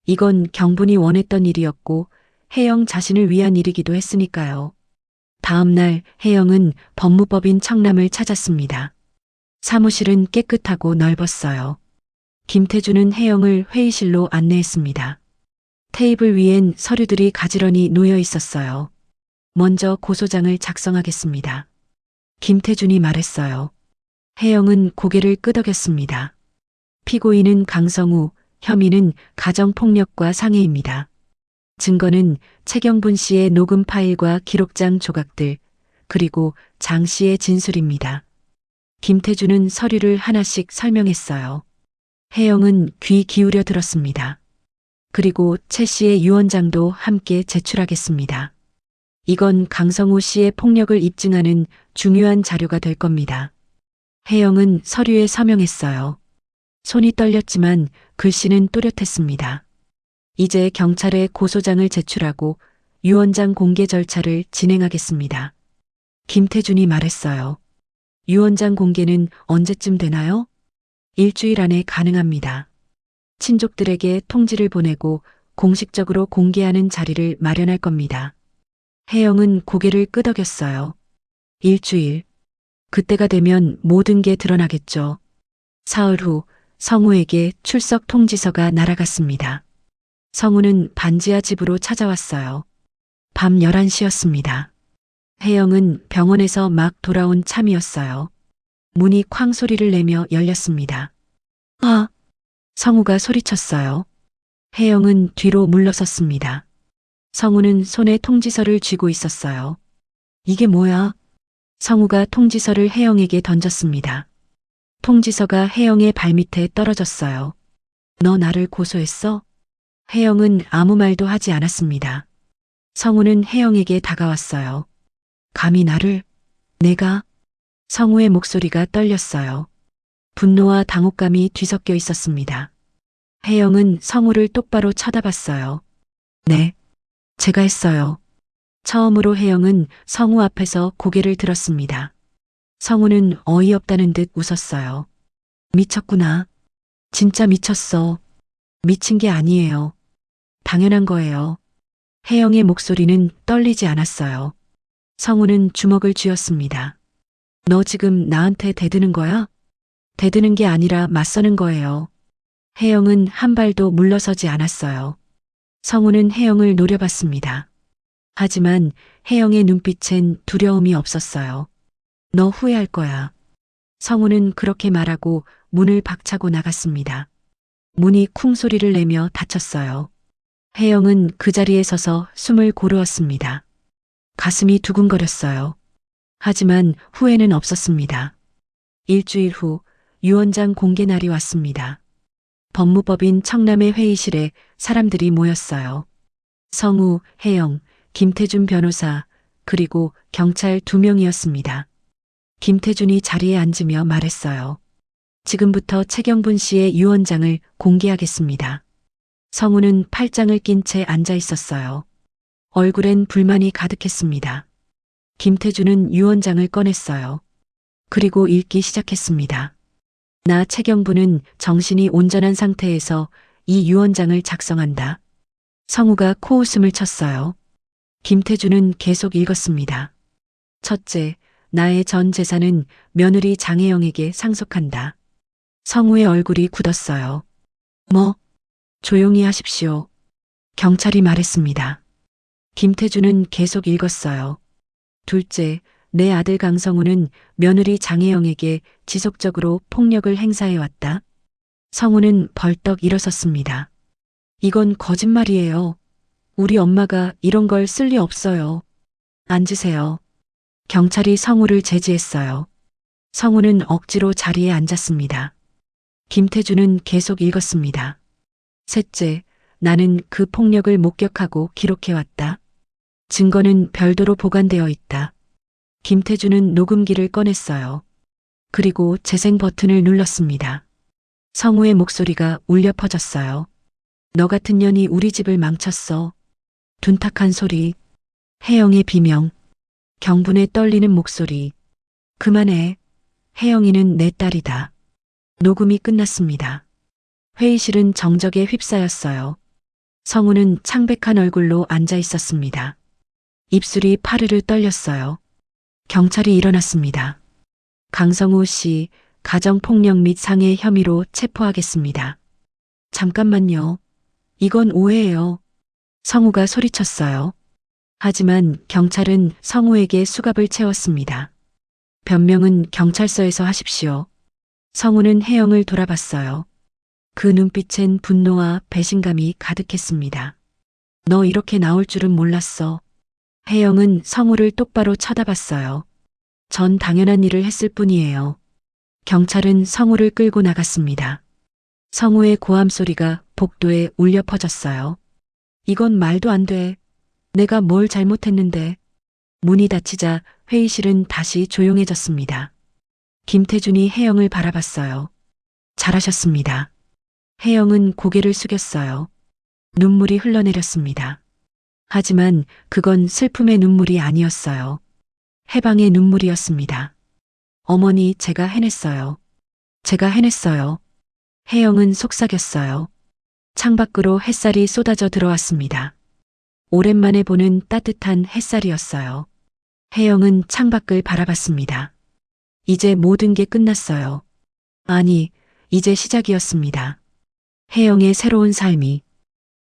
이건 경분이 원했던 일이었고 혜영 자신을 위한 일이기도 했으니까요. 다음 날 혜영은 법무법인 청남을 찾았습니다. 사무실은 깨끗하고 넓었어요. 김태준은 혜영을 회의실로 안내했습니다. 테이블 위엔 서류들이 가지런히 놓여 있었어요. 먼저 고소장을 작성하겠습니다. 김태준이 말했어요. 혜영은 고개를 끄덕였습니다. 피고인은 강성우, 혐의는 가정폭력과 상해입니다. 증거는 최경분 씨의 녹음 파일과 기록장 조각들, 그리고 장 씨의 진술입니다. 김태준은 서류를 하나씩 설명했어요. 혜영은 귀 기울여 들었습니다. 그리고 최 씨의 유언장도 함께 제출하겠습니다. 이건 강성우 씨의 폭력을 입증하는 중요한 자료가 될 겁니다. 혜영은 서류에 서명했어요. 손이 떨렸지만 글씨는 또렷했습니다. 이제 경찰에 고소장을 제출하고 유언장 공개 절차를 진행하겠습니다. 김태준이 말했어요. 유언장 공개는 언제쯤 되나요? 일주일 안에 가능합니다. 친족들에게 통지를 보내고 공식적으로 공개하는 자리를 마련할 겁니다. 혜영은 고개를 끄덕였어요. 일주일. 그때가 되면 모든 게 드러나겠죠. 사흘 후 성우에게 출석 통지서가 날아갔습니다. 성우는 반지하 집으로 찾아왔어요. 밤 11시였습니다. 혜영은 병원에서 막 돌아온 참이었어요. 문이 쾅 소리를 내며 열렸습니다. 아! 성우가 소리쳤어요. 혜영은 뒤로 물러섰습니다. 성우는 손에 통지서를 쥐고 있었어요. 이게 뭐야? 성우가 통지서를 혜영에게 던졌습니다. 통지서가 혜영의 발밑에 떨어졌어요. 너 나를 고소했어? 혜영은 아무 말도 하지 않았습니다. 성우는 혜영에게 다가왔어요. 감히 나를? 내가? 성우의 목소리가 떨렸어요. 분노와 당혹감이 뒤섞여 있었습니다. 혜영은 성우를 똑바로 쳐다봤어요. 네, 제가 했어요. 처음으로 혜영은 성우 앞에서 고개를 들었습니다. 성우는 어이없다는 듯 웃었어요. 미쳤구나. 진짜 미쳤어. 미친 게 아니에요. 당연한 거예요. 혜영의 목소리는 떨리지 않았어요. 성우는 주먹을 쥐었습니다. 너 지금 나한테 대드는 거야? 대드는 게 아니라 맞서는 거예요. 혜영은 한 발도 물러서지 않았어요. 성우는 혜영을 노려봤습니다. 하지만 혜영의 눈빛엔 두려움이 없었어요. 너 후회할 거야. 성우는 그렇게 말하고 문을 박차고 나갔습니다. 문이 쿵 소리를 내며 닫혔어요. 혜영은 그 자리에 서서 숨을 고르었습니다. 가슴이 두근거렸어요. 하지만 후회는 없었습니다. 일주일 후 유언장 공개 날이 왔습니다. 법무법인 청남의 회의실에 사람들이 모였어요. 성우, 혜영, 김태준 변호사, 그리고 경찰 2명이었습니다. 김태준이 자리에 앉으며 말했어요. 지금부터 최경분 씨의 유언장을 공개하겠습니다. 성우는 팔짱을 낀 채 앉아 있었어요. 얼굴엔 불만이 가득했습니다. 김태준은 유언장을 꺼냈어요. 그리고 읽기 시작했습니다. 나 최경부는 정신이 온전한 상태에서 이 유언장을 작성한다. 성우가 코웃음을 쳤어요. 김태준은 계속 읽었습니다. 첫째, 나의 전 재산은 며느리 장혜영에게 상속한다. 성우의 얼굴이 굳었어요. 뭐? 조용히 하십시오. 경찰이 말했습니다. 김태준은 계속 읽었어요. 둘째, 내 아들 강성우는 며느리 장혜영에게 지속적으로 폭력을 행사해왔다. 성우는 벌떡 일어섰습니다. 이건 거짓말이에요. 우리 엄마가 이런 걸 쓸 리 없어요. 앉으세요. 경찰이 성우를 제지했어요. 성우는 억지로 자리에 앉았습니다. 김태준은 계속 읽었습니다. 셋째, 나는 그 폭력을 목격하고 기록해왔다. 증거는 별도로 보관되어 있다. 김태준은 녹음기를 꺼냈어요. 그리고 재생 버튼을 눌렀습니다. 성우의 목소리가 울려 퍼졌어요. 너 같은 년이 우리 집을 망쳤어. 둔탁한 소리, 혜영의 비명, 경분에 떨리는 목소리. 그만해. 혜영이는 내 딸이다. 녹음이 끝났습니다. 회의실은 정적에 휩싸였어요. 성우는 창백한 얼굴로 앉아 있었습니다. 입술이 파르르 떨렸어요. 경찰이 일어났습니다. 강성우 씨, 가정폭력 및 상해 혐의로 체포하겠습니다. 잠깐만요. 이건 오해예요. 성우가 소리쳤어요. 하지만 경찰은 성우에게 수갑을 채웠습니다. 변명은 경찰서에서 하십시오. 성우는 혜영을 돌아봤어요. 그 눈빛엔 분노와 배신감이 가득했습니다. 너 이렇게 나올 줄은 몰랐어. 혜영은 성우를 똑바로 쳐다봤어요. 전 당연한 일을 했을 뿐이에요. 경찰은 성우를 끌고 나갔습니다. 성우의 고함 소리가 복도에 울려 퍼졌어요. 이건 말도 안 돼. 내가 뭘 잘못했는데. 문이 닫히자 회의실은 다시 조용해졌습니다. 김태준이 혜영을 바라봤어요. 잘하셨습니다. 혜영은 고개를 숙였어요. 눈물이 흘러내렸습니다. 하지만 그건 슬픔의 눈물이 아니었어요. 해방의 눈물이었습니다. 어머니, 제가 해냈어요. 제가 해냈어요. 혜영은 속삭였어요. 창밖으로 햇살이 쏟아져 들어왔습니다. 오랜만에 보는 따뜻한 햇살이었어요. 혜영은 창밖을 바라봤습니다. 이제 모든 게 끝났어요. 아니, 이제 시작이었습니다. 혜영의 새로운 삶이.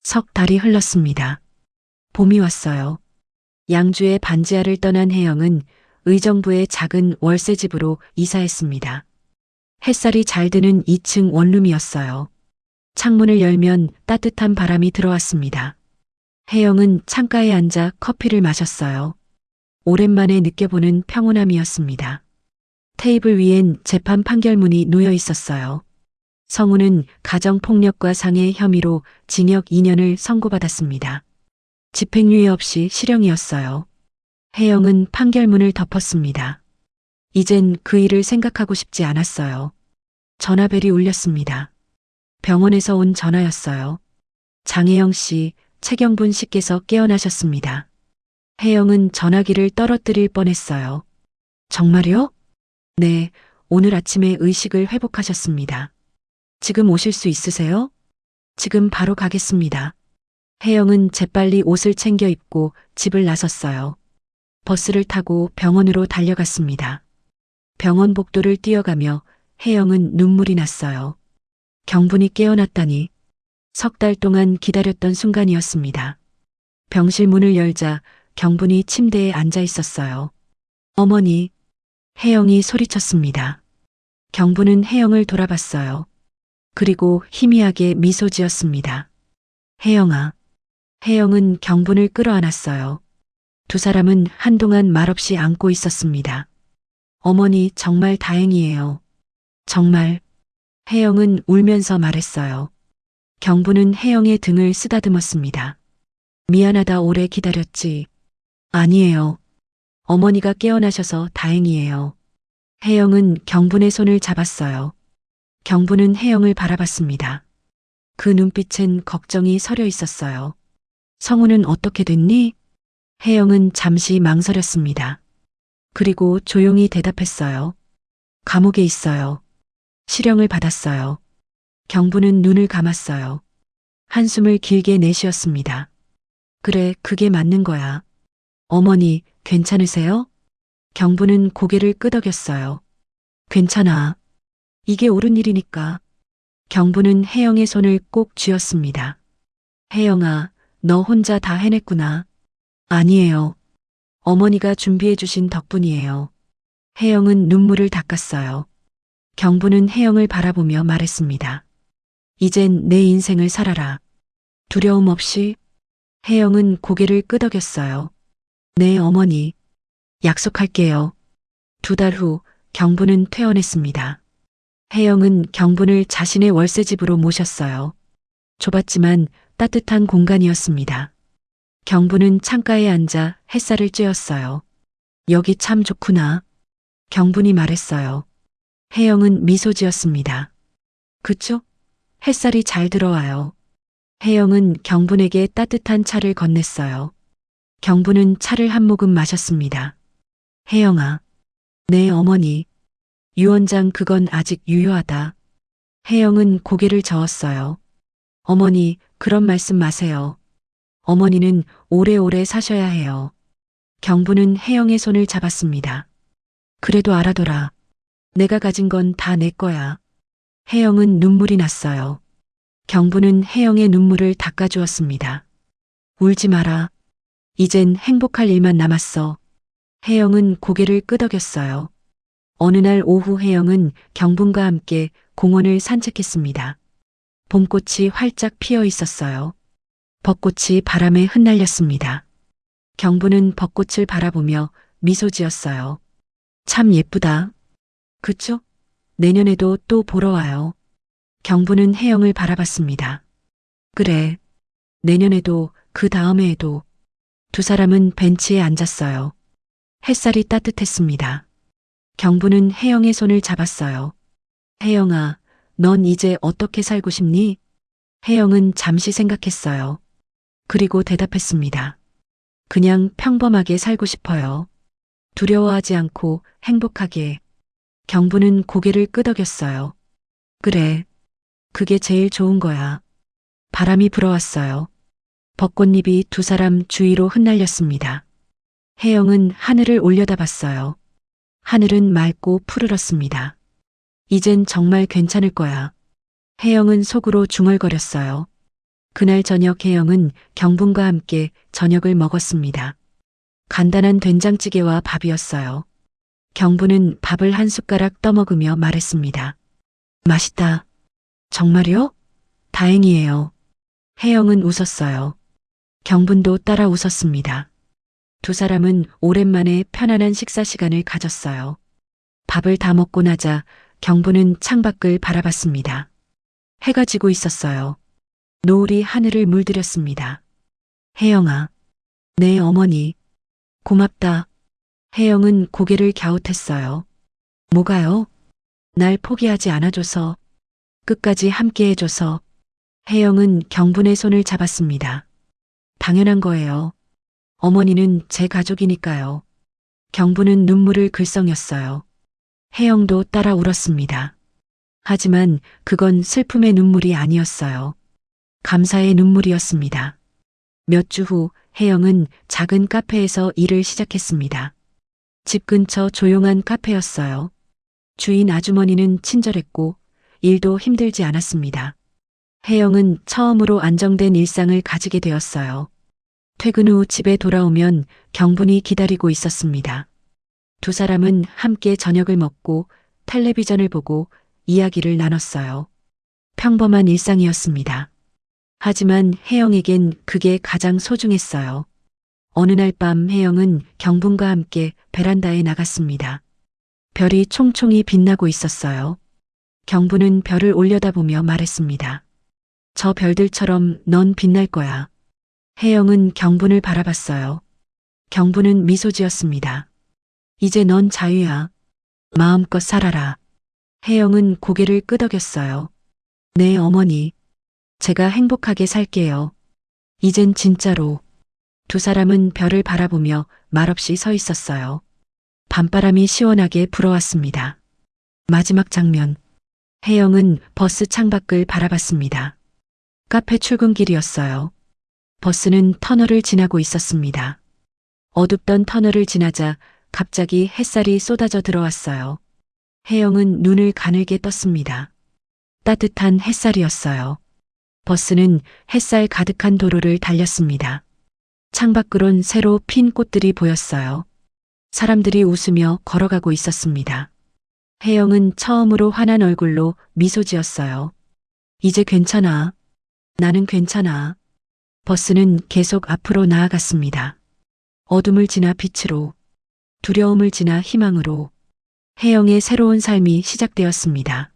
석 달이 흘렀습니다. 봄이 왔어요. 양주의 반지하를 떠난 혜영은 의정부의 작은 월세집으로 이사했습니다. 햇살이 잘 드는 2층 원룸이었어요. 창문을 열면 따뜻한 바람이 들어왔습니다. 혜영은 창가에 앉아 커피를 마셨어요. 오랜만에 느껴보는 평온함이었습니다. 테이블 위엔 재판 판결문이 놓여 있었어요. 성우는 가정폭력과 상해 혐의로 징역 2년을 선고받았습니다. 집행유예 없이 실형이었어요. 혜영은 판결문을 덮었습니다. 이젠 그 일을 생각하고 싶지 않았어요. 전화벨이 울렸습니다. 병원에서 온 전화였어요. 장혜영 씨, 최경분 씨께서 깨어나셨습니다. 혜영은 전화기를 떨어뜨릴 뻔했어요. 정말요? 네, 오늘 아침에 의식을 회복하셨습니다. 지금 오실 수 있으세요? 지금 바로 가겠습니다. 혜영은 재빨리 옷을 챙겨 입고 집을 나섰어요. 버스를 타고 병원으로 달려갔습니다. 병원 복도를 뛰어가며 혜영은 눈물이 났어요. 경분이 깨어났다니. 석 달 동안 기다렸던 순간이었습니다. 병실 문을 열자 경분이 침대에 앉아 있었어요. 어머니, 혜영이 소리쳤습니다. 경분은 혜영을 돌아봤어요. 그리고 희미하게 미소 지었습니다. 혜영아. 혜영은 경분을 끌어안았어요. 두 사람은 한동안 말없이 안고 있었습니다. 어머니, 정말 다행이에요. 정말. 혜영은 울면서 말했어요. 경분은 혜영의 등을 쓰다듬었습니다. 미안하다, 오래 기다렸지. 아니에요. 어머니가 깨어나셔서 다행이에요. 혜영은 경분의 손을 잡았어요. 경분은 혜영을 바라봤습니다. 그 눈빛엔 걱정이 서려 있었어요. 성우는 어떻게 됐니? 혜영은 잠시 망설였습니다. 그리고 조용히 대답했어요. 감옥에 있어요. 실형을 받았어요. 경분은 눈을 감았어요. 한숨을 길게 내쉬었습니다. 그래, 그게 맞는 거야. 어머니, 괜찮으세요? 경분은 고개를 끄덕였어요. 괜찮아. 이게 옳은 일이니까. 경분은 혜영의 손을 꼭 쥐었습니다. 혜영아, 너 혼자 다 해냈구나. 아니에요. 어머니가 준비해 주신 덕분이에요. 혜영은 눈물을 닦았어요. 경분은 혜영을 바라보며 말했습니다. 이젠 내 인생을 살아라. 두려움 없이. 혜영은 고개를 끄덕였어요. 네, 어머니. 약속할게요. 2달 후 경분은 퇴원했습니다. 혜영은 경분을 자신의 월세집으로 모셨어요. 좁았지만 따뜻한 공간이었습니다. 경분은 창가에 앉아 햇살을 쬐었어요. 여기 참 좋구나. 경분이 말했어요. 혜영은 미소 지었습니다. 그쵸? 햇살이 잘 들어와요. 혜영은 경분에게 따뜻한 차를 건넸어요. 경분은 차를 한 모금 마셨습니다. 혜영아. 네, 어머니. 유언장 그건 아직 유효하다. 혜영은 고개를 저었어요. 어머니, 그런 말씀 마세요. 어머니는 오래오래 사셔야 해요. 경분은 혜영의 손을 잡았습니다. 그래도 알아둬라. 내가 가진 건 다 내 거야. 혜영은 눈물이 났어요. 경분은 혜영의 눈물을 닦아주었습니다. 울지 마라. 이젠 행복할 일만 남았어. 혜영은 고개를 끄덕였어요. 어느 날 오후 혜영은 경분과 함께 공원을 산책했습니다. 봄꽃이 활짝 피어 있었어요. 벚꽃이 바람에 흩날렸습니다. 경분은 벚꽃을 바라보며 미소 지었어요. 참 예쁘다. 그쵸? 내년에도 또 보러 와요. 경분은 혜영을 바라봤습니다. 그래. 내년에도 그 다음해에도. 두 사람은 벤치에 앉았어요. 햇살이 따뜻했습니다. 경부는 혜영의 손을 잡았어요. 혜영아, 넌 이제 어떻게 살고 싶니? 혜영은 잠시 생각했어요. 그리고 대답했습니다. 그냥 평범하게 살고 싶어요. 두려워하지 않고 행복하게. 경부는 고개를 끄덕였어요. 그래. 그게 제일 좋은 거야. 바람이 불어왔어요. 벚꽃잎이 두 사람 주위로 흩날렸습니다. 혜영은 하늘을 올려다봤어요. 하늘은 맑고 푸르렀습니다. 이젠 정말 괜찮을 거야. 혜영은 속으로 중얼거렸어요. 그날 저녁 혜영은 경분과 함께 저녁을 먹었습니다. 간단한 된장찌개와 밥이었어요. 경부는 밥을 한 숟가락 떠먹으며 말했습니다. 맛있다. 정말요? 다행이에요. 혜영은 웃었어요. 경분도 따라 웃었습니다. 두 사람은 오랜만에 편안한 식사 시간을 가졌어요. 밥을 다 먹고 나자 경부는 창밖을 바라봤습니다. 해가 지고 있었어요. 노을이 하늘을 물들였습니다. 혜영아, 내 어머니, 고맙다. 혜영은 고개를 갸웃했어요. 뭐가요? 날 포기하지 않아줘서, 끝까지 함께해줘서. 혜영은 경분의 손을 잡았습니다. 당연한 거예요. 어머니는 제 가족이니까요. 경분은 눈물을 글썽였어요. 혜영도 따라 울었습니다. 하지만 그건 슬픔의 눈물이 아니었어요. 감사의 눈물이었습니다. 몇 주 후 혜영은 작은 카페에서 일을 시작했습니다. 집 근처 조용한 카페였어요. 주인 아주머니는 친절했고 일도 힘들지 않았습니다. 혜영은 처음으로 안정된 일상을 가지게 되었어요. 퇴근 후 집에 돌아오면 경분이 기다리고 있었습니다. 두 사람은 함께 저녁을 먹고 텔레비전을 보고 이야기를 나눴어요. 평범한 일상이었습니다. 하지만 혜영에겐 그게 가장 소중했어요. 어느 날 밤 혜영은 경분과 함께 베란다에 나갔습니다. 별이 총총히 빛나고 있었어요. 경분은 별을 올려다보며 말했습니다. 저 별들처럼 넌 빛날 거야. 혜영은 경분을 바라봤어요. 경분은 미소 지었습니다. 이제 넌 자유야. 마음껏 살아라. 혜영은 고개를 끄덕였어요. 네, 어머니. 제가 행복하게 살게요. 이젠 진짜로. 두 사람은 별을 바라보며 말없이 서 있었어요. 밤바람이 시원하게 불어왔습니다. 마지막 장면. 혜영은 버스 창밖을 바라봤습니다. 카페 출근길이었어요. 버스는 터널을 지나고 있었습니다. 어둡던 터널을 지나자 갑자기 햇살이 쏟아져 들어왔어요. 혜영은 눈을 가늘게 떴습니다. 따뜻한 햇살이었어요. 버스는 햇살 가득한 도로를 달렸습니다. 창밖으론 새로 핀 꽃들이 보였어요. 사람들이 웃으며 걸어가고 있었습니다. 혜영은 처음으로 환한 얼굴로 미소 지었어요. 이제 괜찮아. 나는 괜찮아. 버스는 계속 앞으로 나아갔습니다. 어둠을 지나 빛으로, 두려움을 지나 희망으로 혜영의 새로운 삶이 시작되었습니다.